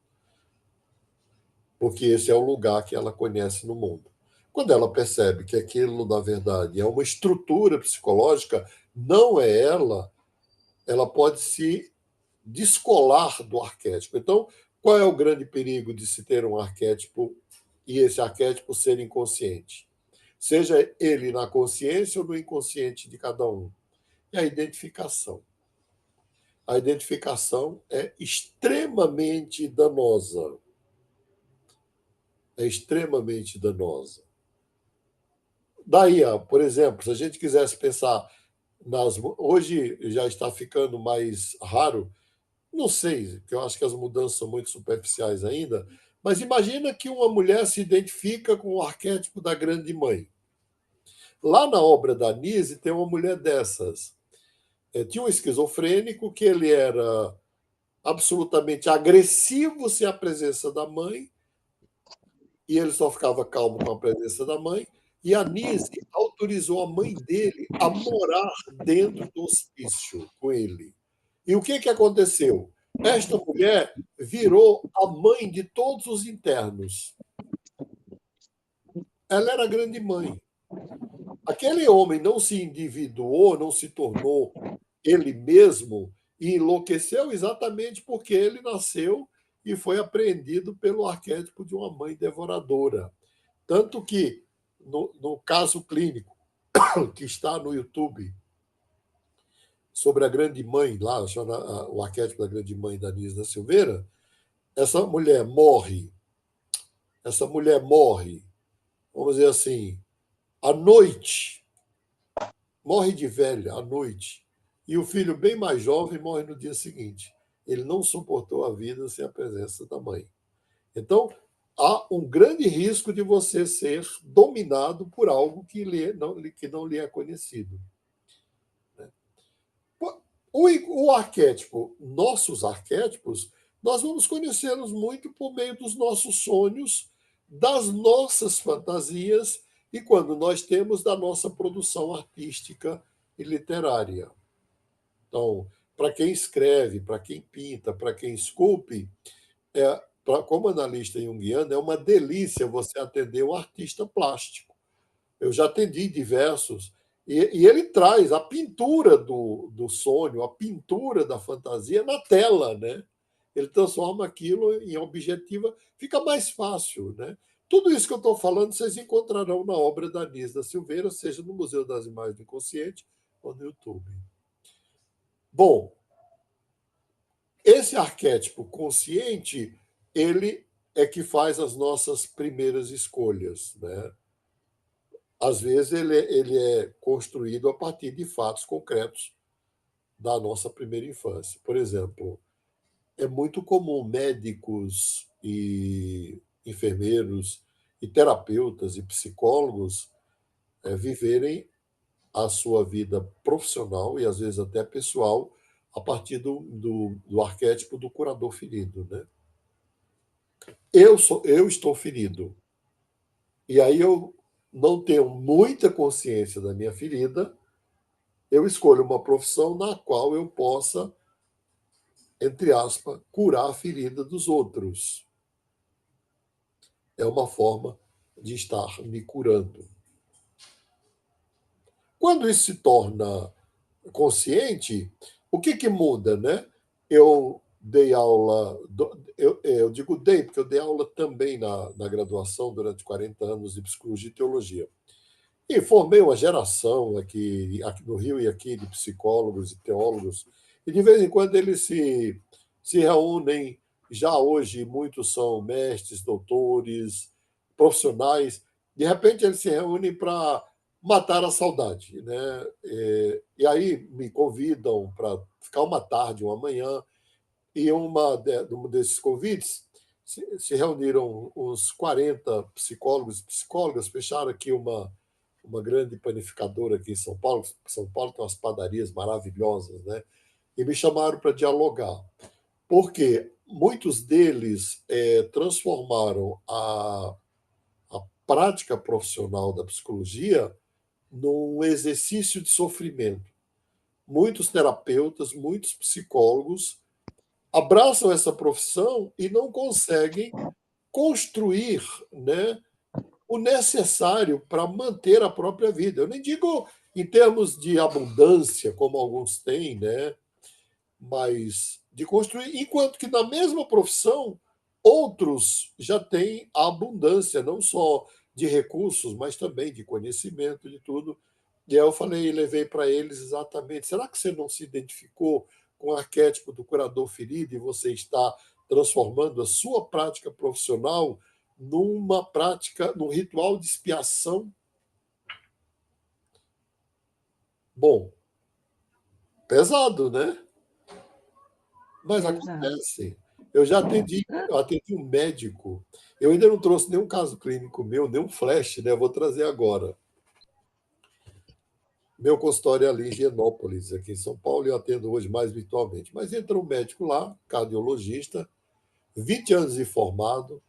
Porque esse é o lugar que ela conhece no mundo. Quando ela percebe que aquilo, na verdade, é uma estrutura psicológica, não é ela pode se descolar do arquétipo. Então, qual é o grande perigo de se ter um arquétipo e esse arquétipo ser inconsciente? Seja ele na consciência ou no inconsciente de cada um. É a identificação. A identificação é extremamente danosa. É extremamente danosa. Daí, por exemplo, se a gente quisesse pensar hoje já está ficando mais raro, não sei, porque eu acho que as mudanças são muito superficiais ainda, mas imagina que uma mulher se identifica com o arquétipo da grande mãe. Lá na obra da Nise tem uma mulher dessas. Tinha um esquizofrênico que ele era absolutamente agressivo sem a presença da mãe, e ele só ficava calmo com a presença da mãe, e a Nise autorizou a mãe dele a morar dentro do hospício com ele. E o que aconteceu? Esta mulher virou a mãe de todos os internos. Ela era a grande mãe. Aquele homem não se individuou, não se tornou ele mesmo e enlouqueceu exatamente porque ele nasceu e foi apreendido pelo arquétipo de uma mãe devoradora. Tanto que, no caso clínico, que está no YouTube, sobre a grande mãe, lá, o arquétipo da grande mãe da Anísia da Silveira, essa mulher morre, vamos dizer assim, à noite, morre de velha, à noite, e o filho bem mais jovem morre no dia seguinte. Ele não suportou a vida sem a presença da mãe. Então, há um grande risco de você ser dominado por algo que não lhe é conhecido. O arquétipo, nossos arquétipos, nós vamos conhecê-los muito por meio dos nossos sonhos, das nossas fantasias e quando nós temos da nossa produção artística e literária. Então, para quem escreve, para quem pinta, para quem esculpe, como analista junguiano, é uma delícia você atender um artista plástico. Eu já atendi diversos, e ele traz a pintura do sonho, a pintura da fantasia na tela, né? Ele transforma aquilo em objetiva, fica mais fácil, né? Tudo isso que eu estou falando vocês encontrarão na obra da Anísia da Silveira, seja no Museu das Imagens do Inconsciente ou no YouTube. Bom, esse arquétipo consciente, ele é que faz as nossas primeiras escolhas, né? Às vezes ele é construído a partir de fatos concretos da nossa primeira infância. Por exemplo, é muito comum médicos e enfermeiros e terapeutas e psicólogos viverem a sua vida profissional e às vezes até pessoal a partir do arquétipo do curador ferido, né? Eu estou ferido. E aí eu não tenho muita consciência da minha ferida, eu escolho uma profissão na qual eu possa, entre aspas, curar a ferida dos outros. É uma forma de estar me curando. Quando isso se torna consciente, o que muda, né? Eu dei aula, eu digo dei, porque eu dei aula também na graduação durante 40 anos de psicologia e teologia. E formei uma geração aqui no Rio e aqui de psicólogos e teólogos, e de vez em quando eles se reúnem, já hoje muitos são mestres, doutores, profissionais, de repente eles se reúnem para matar a saudade, né? E aí me convidam para ficar uma tarde, uma manhã, e um desses convites se reuniram uns 40 psicólogos e psicólogas, fecharam aqui uma grande panificadora aqui em São Paulo. São Paulo tem umas padarias maravilhosas, né? E me chamaram para dialogar, porque muitos deles transformaram a prática profissional da psicologia num exercício de sofrimento. Muitos terapeutas, muitos psicólogos abraçam essa profissão e não conseguem construir, né, o necessário para manter a própria vida. Eu nem digo em termos de abundância, como alguns têm, né? Mas de construir, enquanto que na mesma profissão, outros já têm a abundância, não só de recursos, mas também de conhecimento, de tudo. E aí eu falei, levei para eles exatamente, será que você não se identificou com o arquétipo do curador ferido e você está transformando a sua prática profissional numa prática, num ritual de expiação? Bom, pesado, né? Mas Exato. acontece. Eu já atendi um médico. Eu ainda não trouxe nenhum caso clínico meu, nenhum flash, né? Eu vou trazer agora. Meu consultório é ali em Higienópolis, aqui em São Paulo, e eu atendo hoje mais virtualmente. Mas entra um médico lá, cardiologista, 20 anos de formado,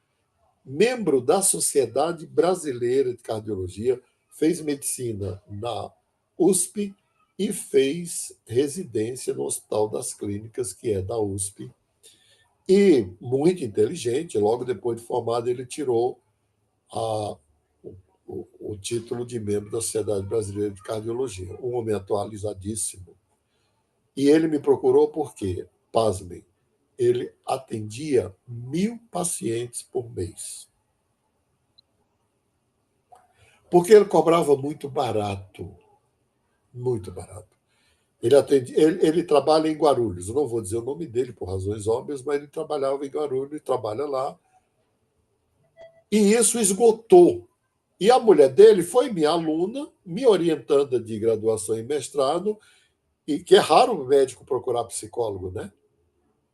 membro da Sociedade Brasileira de Cardiologia, fez medicina na USP e fez residência no Hospital das Clínicas, que é da USP. E muito inteligente, logo depois de formado, ele tirou a, o título de membro da Sociedade Brasileira de Cardiologia, um homem atualizadíssimo. E ele me procurou porque, pasmem, ele atendia 1.000 pacientes por mês. Porque ele cobrava muito barato. Muito barato. Ele trabalha em Guarulhos. Eu não vou dizer o nome dele por razões óbvias, mas ele trabalhava em Guarulhos e trabalha lá. E isso esgotou. E a mulher dele foi minha aluna, me orientando de graduação e mestrado, e que é raro o médico procurar psicólogo, né?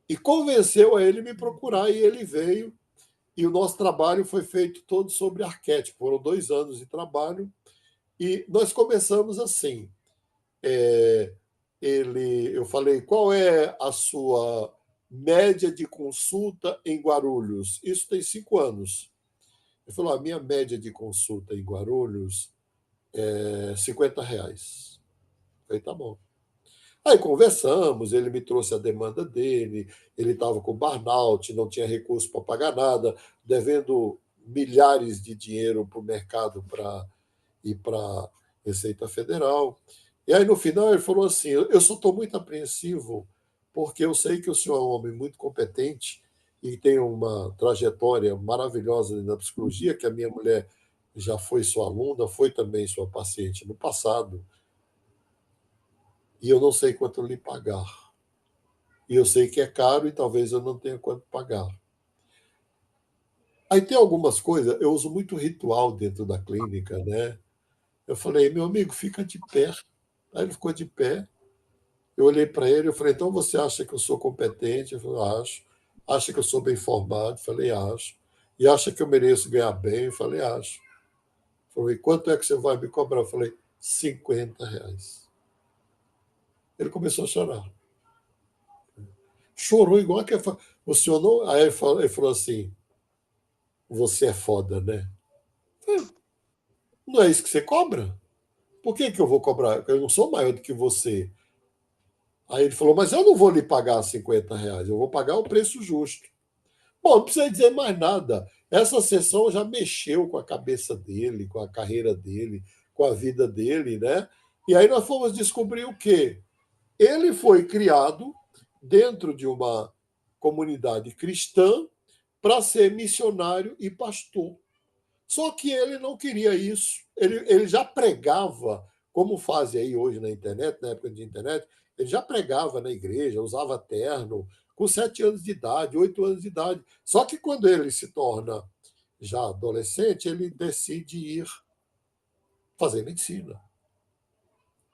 E convenceu a ele me procurar, e ele veio. E o nosso trabalho foi feito todo sobre arquétipo. Foram 2 anos de trabalho. E nós começamos assim. Eu falei, qual é a sua média de consulta em Guarulhos? Isso tem 5 anos. Ele falou, a minha média de consulta em Guarulhos é R$ 50. Eu falei, tá bom. Aí conversamos, ele me trouxe a demanda dele, ele estava com burnout, não tinha recurso para pagar nada, devendo milhares de dinheiro para o mercado para ir para a Receita Federal. E aí, no final, ele falou assim: eu só estou muito apreensivo, porque eu sei que o senhor é um homem muito competente e tem uma trajetória maravilhosa na psicologia, que a minha mulher já foi sua aluna, foi também sua paciente no passado, e eu não sei quanto lhe pagar. E eu sei que é caro e talvez eu não tenha quanto pagar. Aí tem algumas coisas, eu uso muito ritual dentro da clínica, né? Eu falei, meu amigo, fica de pé. Aí ele ficou de pé. Eu olhei para ele e falei, então você acha que eu sou competente? Ele falou, acho. Acha que eu sou bem formado? Eu falei, acho. E acha que eu mereço ganhar bem? Eu falei, acho. Ele falou, e quanto é que você vai me cobrar? Eu falei, R$ 50. Ele começou a chorar. Chorou igual que o senhor não. Aí ele falou assim, você é foda, né? Eu falei, não é isso que você cobra? Por que eu vou cobrar? Eu não sou maior do que você. Aí ele falou, mas eu não vou lhe pagar R$ 50, eu vou pagar o preço justo. Bom, não precisa dizer mais nada. Essa sessão já mexeu com a cabeça dele, com a carreira dele, com a vida dele, né? E aí nós fomos descobrir o quê? Ele foi criado dentro de uma comunidade cristã para ser missionário e pastor. Só que ele não queria isso. Ele já pregava, como fazem aí hoje na internet, na época de internet, ele já pregava na igreja, usava terno, com 7 anos de idade, 8 anos de idade. Só que quando ele se torna já adolescente, ele decide ir fazer medicina.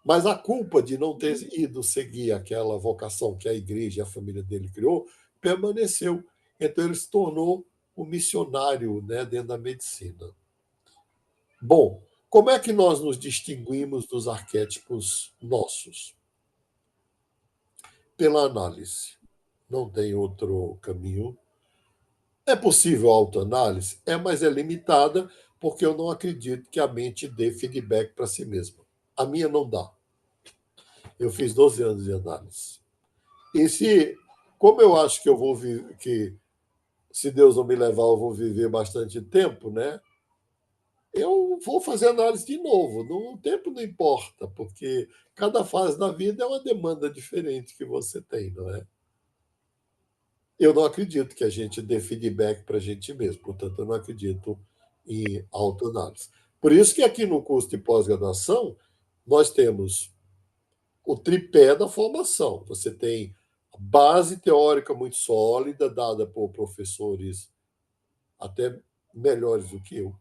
Mas a culpa de não ter ido seguir aquela vocação que a igreja e a família dele criou permaneceu. Então ele se tornou um missionário, né, dentro da medicina. Bom, como é que nós nos distinguimos dos arquétipos nossos? Pela análise. Não tem outro caminho. É possível a autoanálise? É, mas é limitada, porque eu não acredito que a mente dê feedback para si mesma. A minha não dá. Eu fiz 12 anos de análise. E como eu acho que eu vou que se Deus não me levar, eu vou viver bastante tempo, né? eu vou fazer análise de novo. O tempo não importa, porque cada fase da vida é uma demanda diferente que você tem, não é? Eu não acredito que a gente dê feedback para a gente mesmo, portanto, eu não acredito em autoanálise. Por isso que aqui no curso de pós-graduação, nós temos o tripé da formação. Você tem a base teórica muito sólida, dada por professores até melhores do que eu,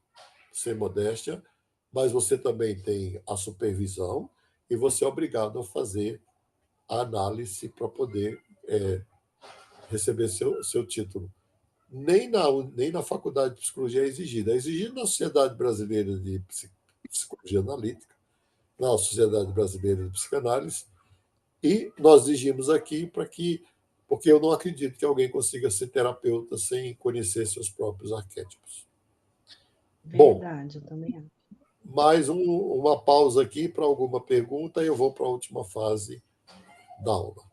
sem modéstia, mas você também tem a supervisão e você é obrigado a fazer a análise para poder receber seu título. Nem na faculdade de psicologia é exigido. É exigido na Sociedade Brasileira de Psicologia Analítica, na Sociedade Brasileira de Psicanálise, e nós exigimos aqui porque eu não acredito que alguém consiga ser terapeuta sem conhecer seus próprios arquétipos. Verdade, eu também acho. Mais uma pausa aqui para alguma pergunta e eu vou para a última fase da aula.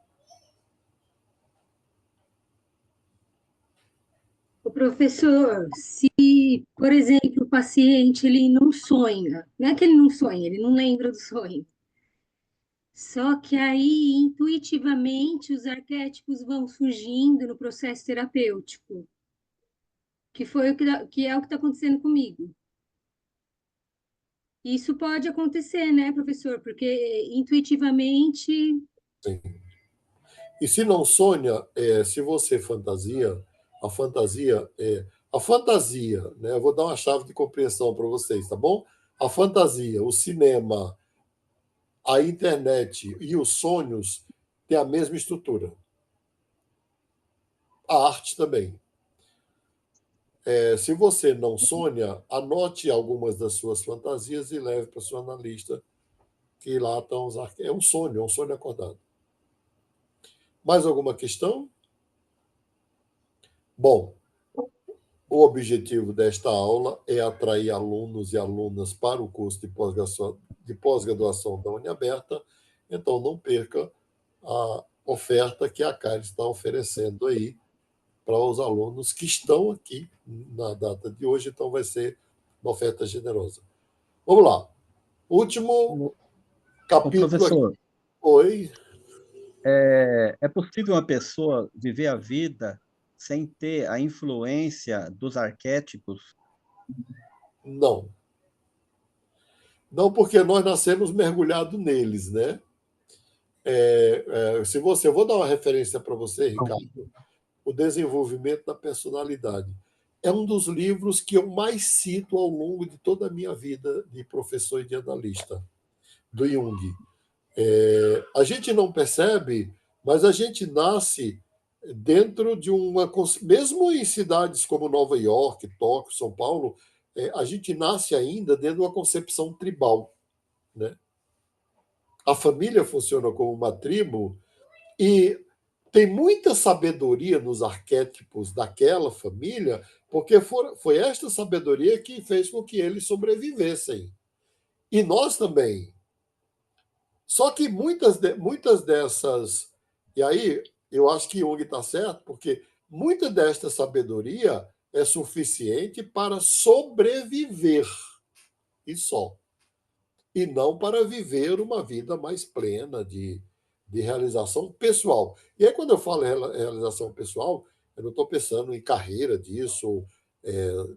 O professor, se, por exemplo, o paciente ele não sonha, não é que ele não sonha, ele não lembra do sonho. Só que aí, intuitivamente, os arquétipos vão surgindo no processo terapêutico, que foi que é o que está acontecendo comigo. Isso pode acontecer, né, professor? Porque intuitivamente. Sim. E se não sonha, se você fantasia, a fantasia né? Eu vou dar uma chave de compreensão para vocês, tá bom? A fantasia, o cinema, a internet e os sonhos têm a mesma estrutura. A arte também. Se você não sonha, anote algumas das suas fantasias e leve para o seu analista, que lá estão os arquétipos. É um sonho acordado. Mais alguma questão? Bom, o objetivo desta aula é atrair alunos e alunas para o curso de pós-graduação da Uniaberta, então não perca a oferta que a CARE está oferecendo aí para os alunos que estão aqui na data de hoje, então vai ser uma oferta generosa. Vamos lá. Último capítulo. Professor, aqui. Oi. é possível uma pessoa viver a vida sem ter a influência dos arquétipos? Não. Não, porque nós nascemos mergulhados neles, né? Eu vou dar uma referência para você, Ricardo. O Desenvolvimento da Personalidade. É um dos livros que eu mais cito ao longo de toda a minha vida de professor e de analista, do Jung. A gente não percebe, mas a gente nasce dentro de uma. Mesmo em cidades como Nova York, Tóquio, São Paulo, a gente nasce ainda dentro de uma concepção tribal, né? A família funciona como uma tribo e tem muita sabedoria nos arquétipos daquela família, porque foi esta sabedoria que fez com que eles sobrevivessem. E nós também. Só que muitas dessas. E aí, eu acho que Jung está certo, porque muita desta sabedoria é suficiente para sobreviver e só. E não para viver uma vida mais plena de realização pessoal. E aí, quando eu falo realização pessoal, eu não estou pensando em carreira disso,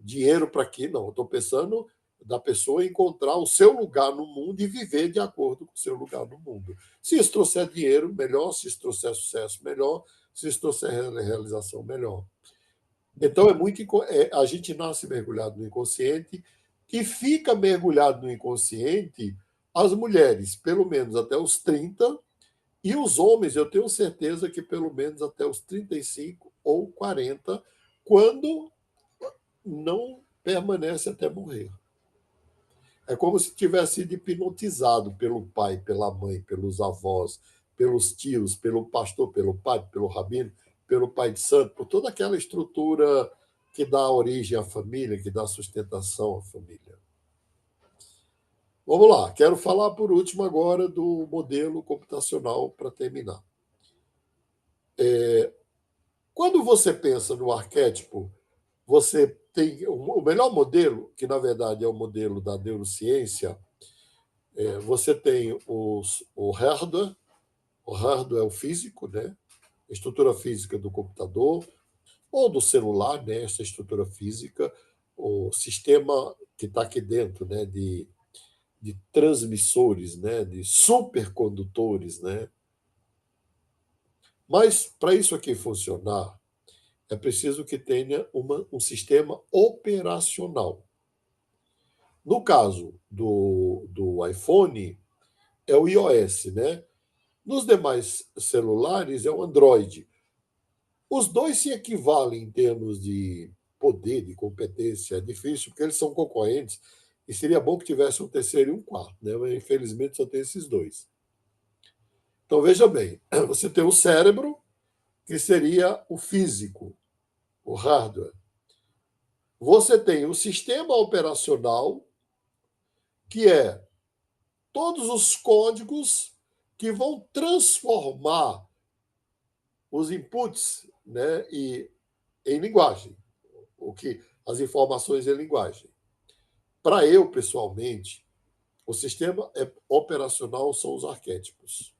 dinheiro para quê, não. Eu estou pensando da pessoa encontrar o seu lugar no mundo e viver de acordo com o seu lugar no mundo. Se isso trouxer dinheiro, melhor. Se isso trouxer sucesso, melhor. Se isso trouxer realização, melhor. Então, a gente nasce mergulhado no inconsciente e fica mergulhado no inconsciente as mulheres, pelo menos até os 30, e os homens, eu tenho certeza que pelo menos até os 35 ou 40, quando não permanece até morrer. É como se tivesse sido hipnotizado pelo pai, pela mãe, pelos avós, pelos tios, pelo pastor, pelo padre, pelo rabino, pelo pai de santo, por toda aquela estrutura que dá origem à família, que dá sustentação à família. Vamos lá, quero falar por último agora do modelo computacional para terminar. Quando você pensa no arquétipo, você tem o melhor modelo, que na verdade é o modelo da neurociência, você tem o hardware é o físico, né? A estrutura física do computador ou do celular, né? Essa estrutura física, o sistema que está aqui dentro, né? De transmissores, né? De supercondutores, né? Mas para isso aqui funcionar, é preciso que tenha um sistema operacional. No caso do iPhone, é o iOS, né? Nos demais celulares, é o Android. Os dois se equivalem em termos de poder, de competência. É difícil, porque eles são concorrentes, e seria bom que tivesse um terceiro e um quarto, né? Mas, infelizmente, só tem esses dois. Então, veja bem, você tem o cérebro, que seria o físico, o hardware. Você tem o sistema operacional, que é todos os códigos que vão transformar os inputs, né, em linguagem, as informações em linguagem. Para eu, pessoalmente, o sistema operacional são os arquétipos.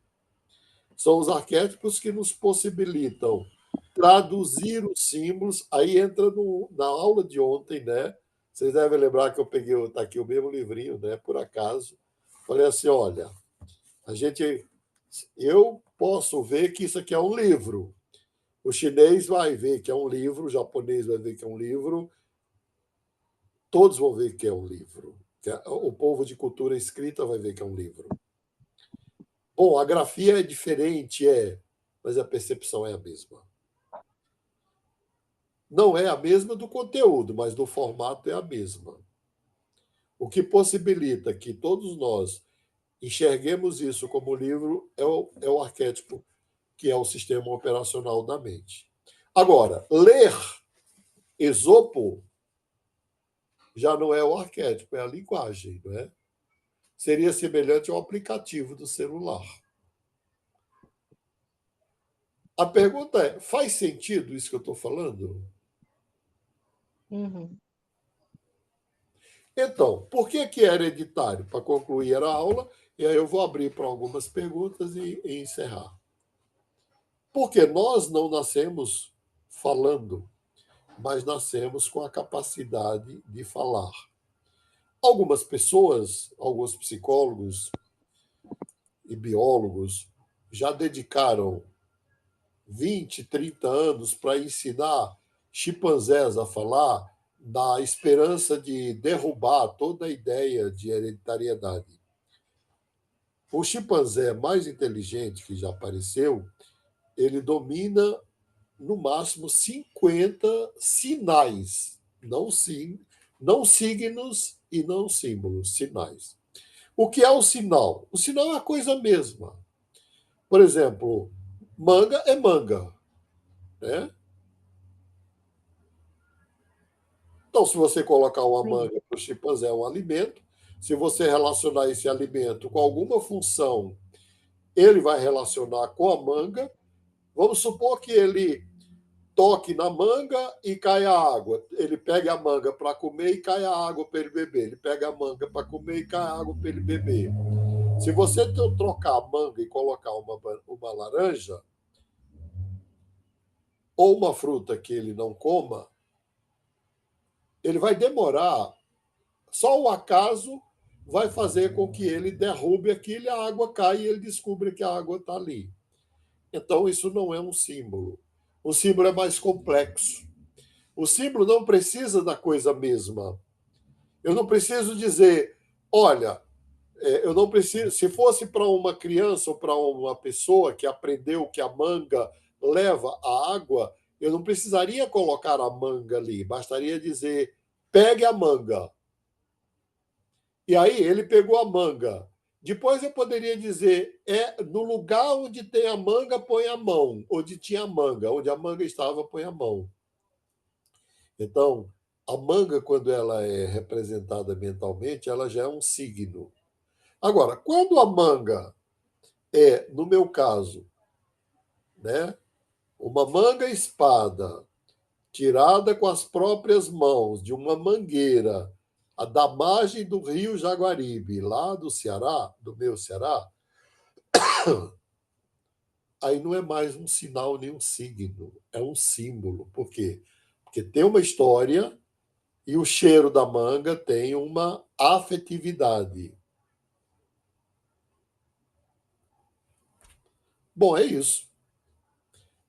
São os arquétipos que nos possibilitam traduzir os símbolos. Aí entra na aula de ontem, né? Vocês devem lembrar que eu peguei, está aqui o mesmo livrinho, né? Por acaso. Falei assim, olha, eu posso ver que isso aqui é um livro. O chinês vai ver que é um livro, o japonês vai ver que é um livro, todos vão ver que é um livro. O povo de cultura escrita vai ver que é um livro. Bom, a grafia é diferente, mas a percepção é a mesma. Não é a mesma do conteúdo, mas do formato é a mesma. O que possibilita que todos nós enxerguemos isso como livro é o arquétipo, que é o sistema operacional da mente. Agora, ler Esopo já não é o arquétipo, é a linguagem, não é? Seria semelhante ao aplicativo do celular. A pergunta é, faz sentido isso que eu estou falando? Uhum. Então, por que é hereditário? Para concluir a aula, e aí eu vou abrir para algumas perguntas e encerrar. Porque nós não nascemos falando, mas nascemos com a capacidade de falar. Algumas pessoas, alguns psicólogos e biólogos já dedicaram 20, 30 anos para ensinar chimpanzés a falar, na esperança de derrubar toda a ideia de hereditariedade. O chimpanzé mais inteligente que já apareceu, ele domina no máximo 50 sinais, não signos e não símbolos, sinais. O que é o sinal? O sinal é a coisa mesma. Por exemplo, manga é manga, né? Então, se você colocar uma manga para o chimpanzé, é um alimento. Se você relacionar esse alimento com alguma função, ele vai relacionar com a manga. Vamos supor que ele toque na manga e caia água. Ele pega a manga para comer e cai a água para ele beber. Ele pega a manga para comer e cai a água para ele beber. Se você trocar a manga e colocar uma laranja ou uma fruta que ele não coma, ele vai demorar. Só o acaso vai fazer com que ele derrube aquilo e a água cai e ele descubra que a água está ali. Então, isso não é um símbolo. O símbolo é mais complexo. O símbolo não precisa da coisa mesma. Eu não preciso dizer, olha, eu não preciso. Se fosse para uma criança ou para uma pessoa que aprendeu que a manga leva a água, eu não precisaria colocar a manga ali. Bastaria dizer, pegue a manga. E aí ele pegou a manga. Depois eu poderia dizer, no lugar onde tem a manga, põe a mão. Onde tinha a manga, onde a manga estava, põe a mão. Então, a manga, quando ela é representada mentalmente, ela já é um signo. Agora, quando a manga no meu caso, né, uma manga espada tirada com as próprias mãos de uma mangueira da margem do rio Jaguaribe, lá do Ceará, do meu Ceará, aí não é mais um sinal nem um signo, é um símbolo. Por quê? Porque tem uma história e o cheiro da manga tem uma afetividade. Bom, é isso.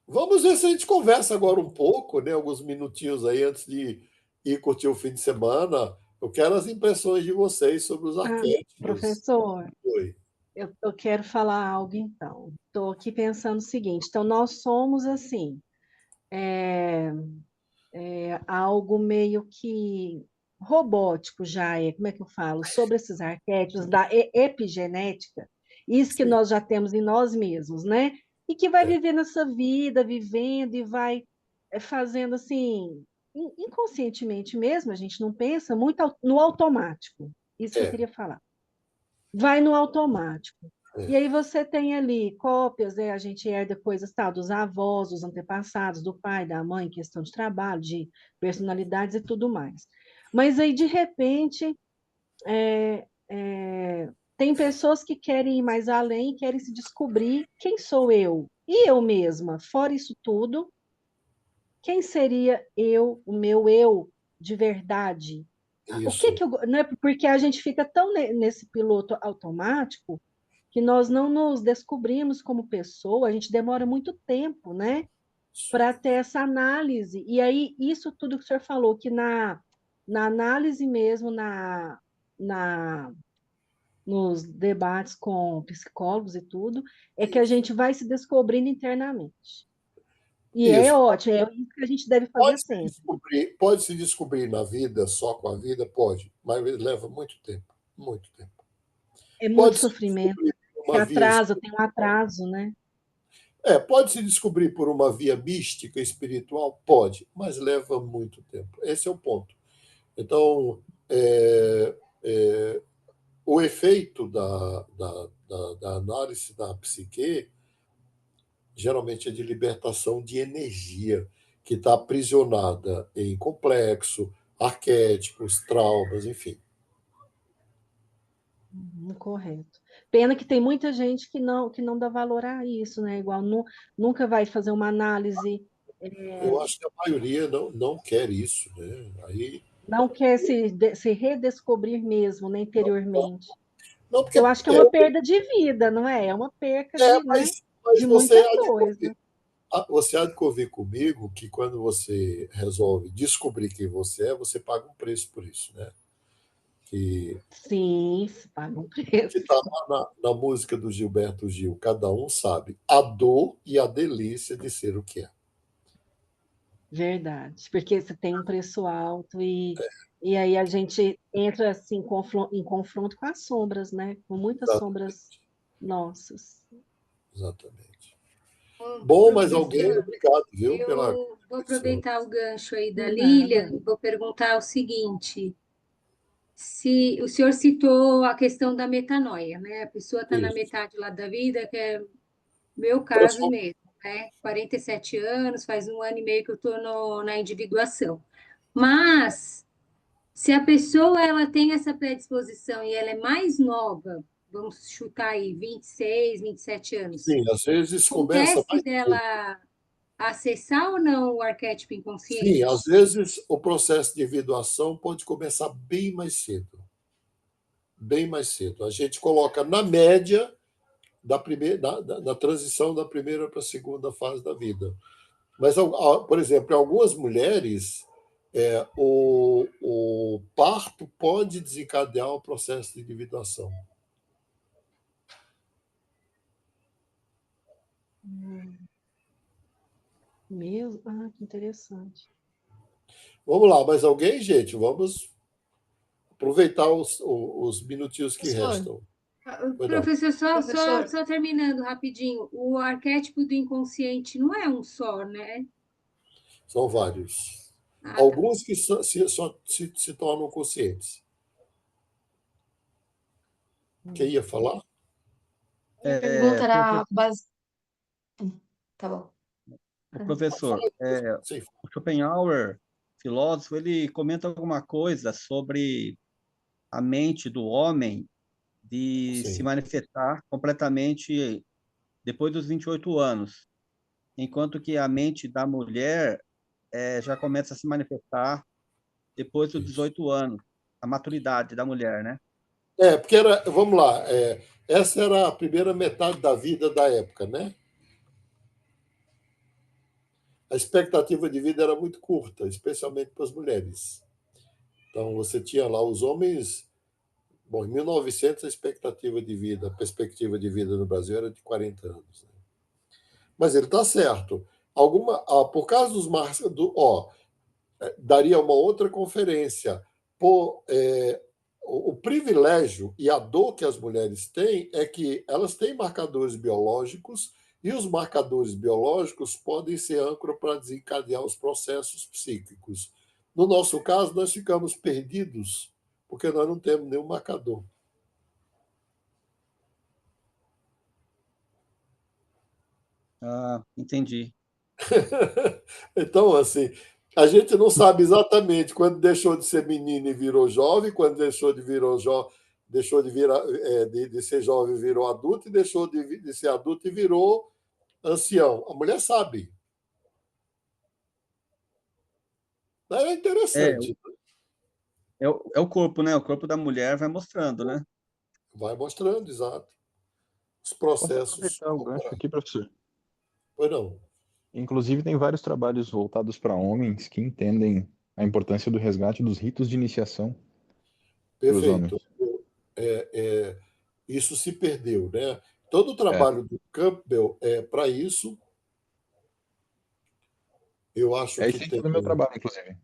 Vamos ver se a gente conversa agora um pouco, né? Alguns minutinhos aí antes de ir curtir o fim de semana. Eu quero as impressões de vocês sobre os arquétipos. Professor, Oi. eu quero falar algo então. Estou aqui pensando o seguinte: então, nós somos assim, algo meio que robótico já é, como é que eu falo? Sobre esses arquétipos da epigenética, isso que Sim, nós já temos em nós mesmos, né? E que vai é, viver nessa vida, vivendo e vai fazendo assim, inconscientemente mesmo, a gente não pensa muito no automático. Isso que eu é, queria falar. Vai no automático. E é. aí você tem ali cópias, a gente herda coisas tal, dos avós, dos antepassados, do pai, da mãe, questão de trabalho, de personalidades e tudo mais. Mas aí, de repente, é, é, tem pessoas que querem ir mais além, querem se descobrir quem sou eu e eu mesma. Fora isso tudo, quem seria eu, o meu eu de verdade? O que Isso, que eu, né? Porque a gente fica tão nesse piloto automático que nós não nos descobrimos como pessoa, a gente demora muito tempo, né, para ter essa análise. E aí, isso tudo que o senhor falou, que na análise mesmo, na, nos debates com psicólogos e tudo, é que a isso. gente vai se descobrindo internamente. E é Isso. ótimo, é isso que a gente deve fazer sempre. Pode se descobrir na vida, só com a vida? Pode, mas leva muito tempo, muito tempo. É muito Pode se sofrimento, descobrir por se uma via, atrasa, tem um atraso, né? pode se descobrir por uma via mística, espiritual? Pode, mas leva muito tempo. Esse é o ponto. Então, é, é, o efeito da análise da psique geralmente é de libertação de energia que está aprisionada em complexo, arquétipos, traumas, enfim. Correto. Pena que tem muita gente que não dá valor a isso, né? Igual nunca vai fazer uma análise, Eu acho que a maioria não quer isso, né? Aí, não quer se redescobrir mesmo, né, interiormente. não, porque Eu acho que é uma perda de vida, não é? É uma perca de, né, mas de muita coisa. você há de convir comigo que quando você resolve descobrir quem você é, você paga um preço por isso, né? Que Sim, se paga um que preço. está lá na música do Gilberto Gil, cada um sabe a dor e a delícia de ser o que é. Verdade. Porque você tem um preço alto e aí a gente entra assim em confronto com as sombras, né? Com muitas sombras Exatamente. nossas. Exatamente. Ô, Bom, mas alguém, professor, obrigado, viu, pela eu vou reflexão. aproveitar o gancho aí da De Lília nada. e vou perguntar o seguinte: se o senhor citou a questão da metanoia, né? A pessoa está na Isso. metade lá da vida, que é meu caso Transforma- mesmo, né? 47 anos, faz um ano e meio que eu estou na individuação. Mas se a pessoa ela tem essa predisposição e ela é mais nova, vamos chutar aí 26, 27 anos, Sim, às vezes começa acontece mais cedo. dela acessar ou não o arquétipo Sim, às inconsciente? vezes o processo de individuação pode começar bem mais cedo. Bem mais cedo. A gente coloca na média da primeira, da transição da primeira para a segunda fase da vida. Mas, por exemplo, em algumas mulheres, o parto pode desencadear o processo de individuação. Mesmo? Ah, que interessante. Vamos lá, mais alguém, gente? Vamos aproveitar os minutinhos que Professor, restam. Pois não. Professor, professor, só terminando rapidinho, o arquétipo do inconsciente não é um só, né? São vários. Ah, tá. Alguns que se tornam conscientes. Quem ia falar? minha pergunta era Professor, base... Tá bom. Professor, Sim, o Schopenhauer, filósofo, ele comenta alguma coisa sobre a mente do homem de se sim. manifestar completamente depois dos 28 anos, enquanto que a mente da mulher já começa a se manifestar depois dos Isso. 18 anos, a maturidade da mulher, né? Porque era, vamos lá, essa era a primeira metade da vida da época, né? A expectativa de vida era muito curta, especialmente para as mulheres. Então, você tinha lá os homens. Bom, em 1900, a expectativa de vida, a perspectiva de vida no Brasil era de 40 anos. Né? Mas ele está certo. Por causa dos marcos. Daria uma outra conferência. O privilégio e a dor que as mulheres têm é que elas têm marcadores biológicos e os marcadores biológicos podem ser âncora para desencadear os processos psíquicos. No nosso caso, nós ficamos perdidos porque nós não temos nenhum marcador. Ah, entendi. Então, assim, a gente não sabe exatamente quando deixou de ser menino e virou jovem, quando deixou de virar deixou de virar de ser jovem e virou adulto, e deixou de ser adulto e virou ancião. A mulher sabe. É É, interessante. é o corpo, né? O corpo da mulher vai mostrando, né? Vai mostrando, exato. Os Posso processos aproveitar o gancho corporais. aqui, professor? Pois não. Inclusive, tem vários trabalhos voltados para homens que entendem a importância do resgate dos ritos de iniciação para os homens. Perfeito. É, é, isso se perdeu, né? Todo o É, trabalho do Campbell é para isso. Eu acho é a que essência tem. do meu trabalho, inclusive.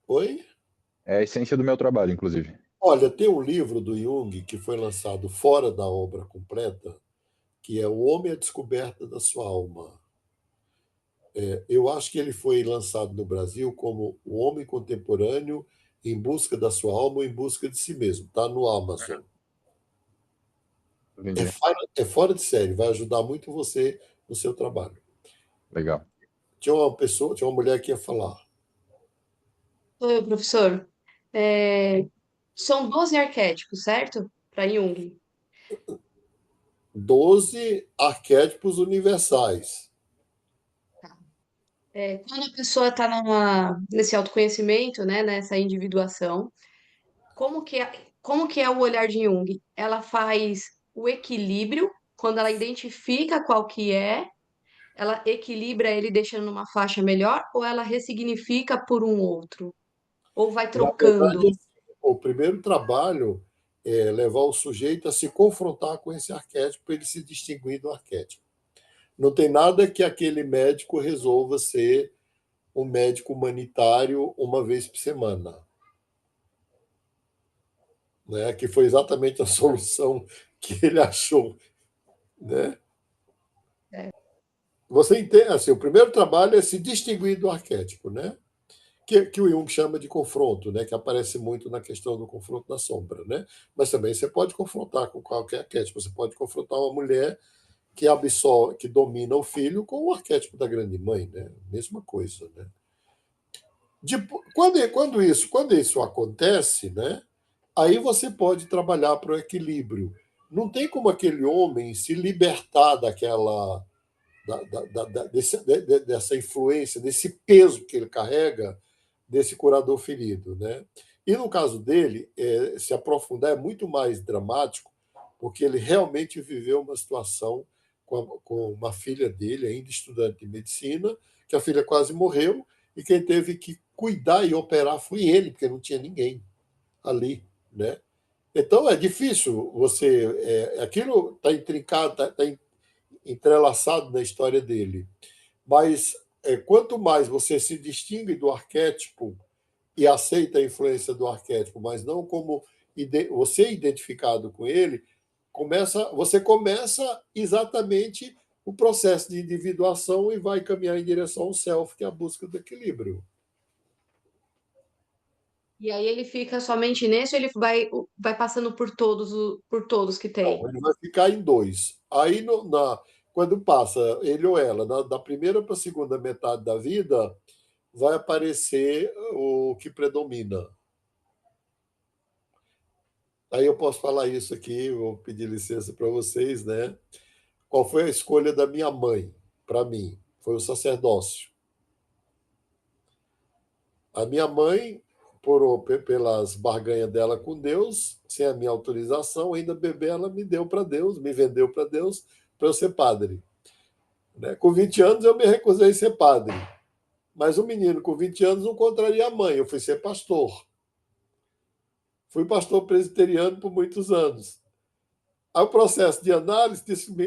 Oi? É a essência do meu trabalho, inclusive. Olha, tem um livro do Jung que foi lançado fora da obra completa, que é O Homem à Descoberta da Sua Alma. Eu acho que ele foi lançado no Brasil como O Homem Contemporâneo em Busca da Sua Alma ou em Busca de Si Mesmo. Está no Amazon. Entendi. Fora de série, vai ajudar muito você no seu trabalho. Legal. Tinha uma mulher que ia falar. Oi, professor. São 12 arquétipos, certo? Para Jung. 12 arquétipos universais. Quando a pessoa está nesse autoconhecimento, né, nessa individuação, como que é o olhar de Jung? Ela faz o equilíbrio, quando ela identifica qual que é, ela equilibra ele deixando numa faixa melhor, ou ela ressignifica por um outro? Ou vai Na trocando? verdade, o primeiro trabalho é levar o sujeito a se confrontar com esse arquétipo para ele se distinguir do arquétipo. Não tem nada que aquele médico resolva ser um médico humanitário uma vez por semana. Né? Que foi exatamente a solução que ele achou. Né? Você entende? Assim, o primeiro trabalho é se distinguir do arquétipo, né? Que o Jung chama de confronto, né? Que aparece muito na questão do confronto na sombra. Né? Mas também você pode confrontar com qualquer arquétipo. Você pode confrontar uma mulher que domina o filho com o arquétipo da grande mãe. Né? Mesma coisa. Né? Quando isso acontece, né? Aí você pode trabalhar para o equilíbrio. Não tem como aquele homem se libertar dessa influência, desse peso que ele carrega, desse curador ferido. Né? E no caso dele, se aprofundar é muito mais dramático, porque ele realmente viveu uma situação com uma filha dele, ainda estudante de medicina, que a filha quase morreu, e quem teve que cuidar e operar foi ele, porque não tinha ninguém ali. Né? Então é difícil aquilo está intrincado, está entrelaçado na história dele. Mas quanto mais você se distingue do arquétipo e aceita a influência do arquétipo, mas não como você é identificado com ele, você começa exatamente o processo de individuação e vai caminhar em direção ao self, que é a busca do equilíbrio. E aí ele fica somente nesse, ou ele vai passando por todos que tem? Não, ele vai ficar em 2. Aí, quando passa ele ou ela da primeira para a segunda metade da vida, vai aparecer o que predomina. Aí eu posso falar isso aqui, vou pedir licença para vocês, né? Qual foi a escolha da minha mãe para mim? Foi o sacerdócio. A minha mãe, pelas barganhas dela com Deus, sem a minha autorização, ainda bebê ela me deu para Deus, me vendeu para Deus, para eu ser padre. Né? Com 20 anos eu me recusei a ser padre. Mas o menino com 20 anos não contraria a mãe, eu fui ser pastor. Fui pastor presbiteriano por muitos anos. Aí o processo de análise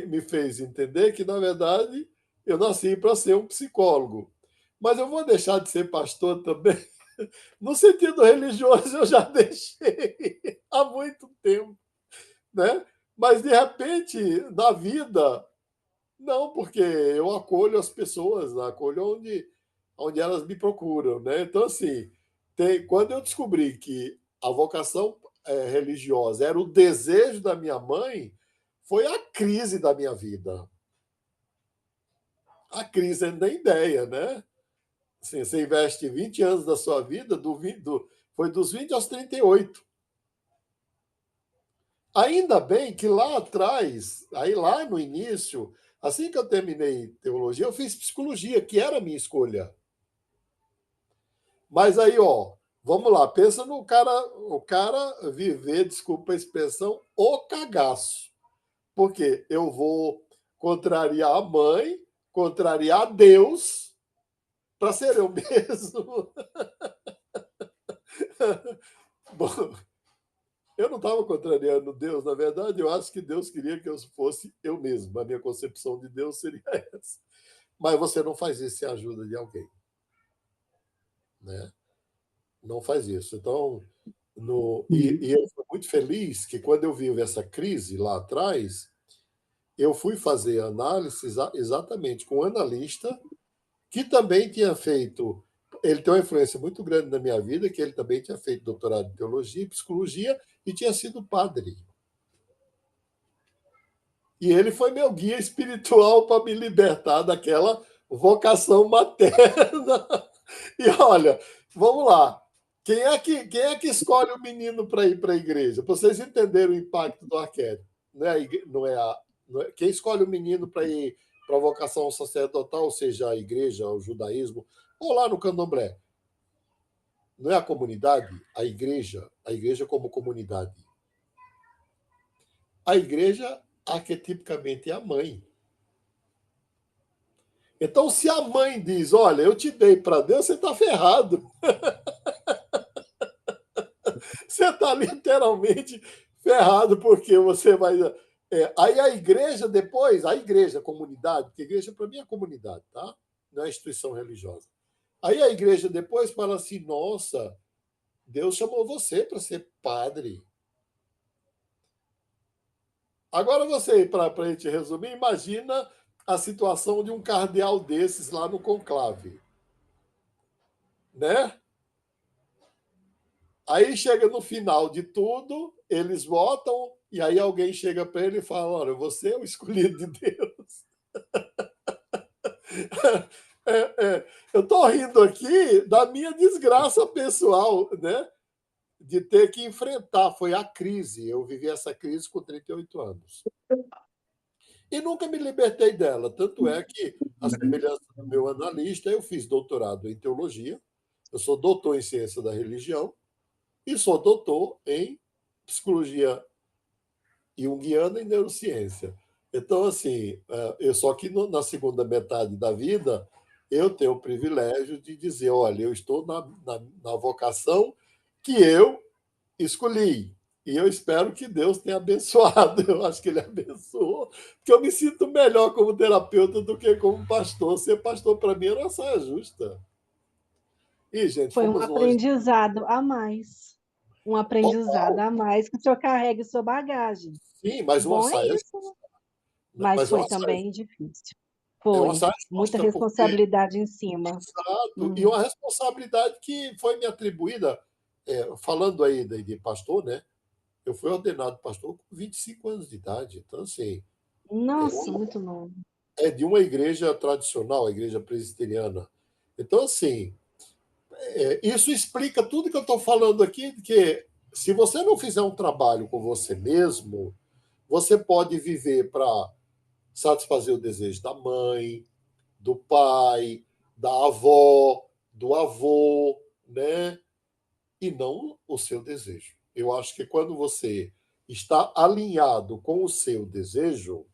me fez entender que, na verdade, eu nasci para ser um psicólogo. Mas eu vou deixar de ser pastor também. No sentido religioso, eu já deixei há muito tempo. Né? Mas, de repente, na vida, não, porque eu acolho as pessoas, acolho onde elas me procuram. Né? Então, assim, quando eu descobri que a vocação religiosa era o desejo da minha mãe, foi a crise da minha vida. A crise não tem ideia, né? Assim, você investe 20 anos da sua vida, foi dos 20 aos 38. Ainda bem que lá atrás, aí lá no início, assim que eu terminei teologia, eu fiz psicologia, que era a minha escolha. Mas aí, ó, vamos lá, pensa no o cara viver, desculpa a expressão, o cagaço. Porque eu vou contrariar a mãe, contrariar Deus, para ser eu mesmo. Bom, eu não estava contrariando Deus, na verdade, eu acho que Deus queria que eu fosse eu mesmo. A minha concepção de Deus seria essa. Mas você não faz isso sem a ajuda de alguém. Né? Não faz isso. Então, e eu fui muito feliz que quando eu vi essa crise lá atrás, eu fui fazer análise exatamente com um analista que também tinha feito. Ele tem uma influência muito grande na minha vida, que ele também tinha feito doutorado em teologia e psicologia e tinha sido padre. E ele foi meu guia espiritual para me libertar daquela vocação materna. E olha, vamos lá. Quem é que escolhe o menino para ir para a igreja? Para vocês entenderem o impacto do arquétipo. Quem escolhe o menino para ir para a vocação sacerdotal, seja a igreja, o judaísmo, ou lá no candomblé? Não é a comunidade, a igreja como comunidade. A igreja, arquetipicamente, é a mãe. Então, se a mãe diz, olha, eu te dei para Deus, você está ferrado. Você está literalmente ferrado, porque você vai... aí a igreja depois, a comunidade, porque a igreja para mim é comunidade, tá? Não é instituição religiosa. Aí a igreja depois fala assim, nossa, Deus chamou você para ser padre. Agora você, para a gente resumir, imagina a situação de um cardeal desses lá no conclave. Né? Aí chega no final de tudo, eles votam, e aí alguém chega para ele e fala, olha, você é o escolhido de Deus. Eu estou rindo aqui da minha desgraça pessoal, né? De ter que enfrentar. Foi a crise. Eu vivi essa crise com 38 anos. E nunca me libertei dela. Tanto é que, a semelhança do meu analista, eu fiz doutorado em teologia, eu sou doutor em ciência da religião e sou doutor em psicologia junguiana e neurociência. Então, assim, só que na segunda metade da vida, eu tenho o privilégio de dizer, olha, eu estou na vocação que eu escolhi. E eu espero que Deus tenha abençoado. Eu acho que Ele abençoou, porque eu me sinto melhor como terapeuta do que como pastor. Ser pastor, para mim, era uma saia justa. E, gente, Foi um fomos longe. aprendizado a mais. Um aprendizado a mais que o senhor carrega em sua bagagem. Sim, mas uma Bom é saia isso, justa. mas Mas foi uma saia também difícil. É uma Foi. saia Muita justa, porque... responsabilidade em cima. Exato. E uma responsabilidade que foi me atribuída, falando aí de pastor, né? Eu fui ordenado pastor com 25 anos de idade. Então, assim, Nossa, muito novo. é de uma igreja tradicional, a igreja presbiteriana. Então, assim, isso explica tudo que eu estou falando aqui, que se você não fizer um trabalho com você mesmo, você pode viver para satisfazer o desejo da mãe, do pai, da avó, do avô, né? E não o seu desejo. Eu acho que quando você está alinhado com o seu desejo,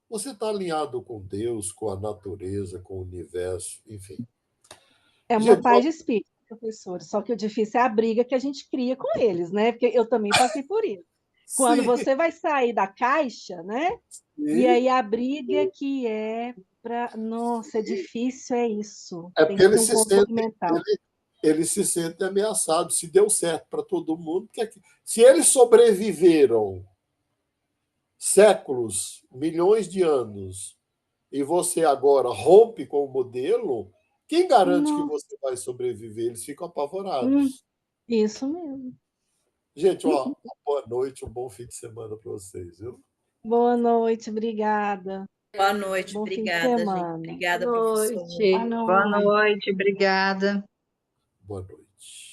você está alinhado com Deus, com a natureza, com o universo, enfim. É uma Gente, paz de espírito, professor. Só que o difícil é a briga que a gente cria com eles, né? Porque eu também passei por isso. Quando sim, você vai sair da caixa, né? E sim. aí a briga que é para. Nossa, é difícil, é isso. É Tem porque que ter um controle mental. eles se sentem ameaçados. Se deu certo para todo mundo, se eles sobreviveram séculos, milhões de anos, e você agora rompe com o modelo, quem garante que Não, você vai sobreviver? Eles ficam apavorados. isso mesmo. Gente, uma boa noite, um bom fim de semana para vocês, viu? Boa noite, obrigada. Boa noite, Bom fim de obrigada, gente. semana. Obrigada, Boa professor. noite. Boa noite, obrigada. Boa noite.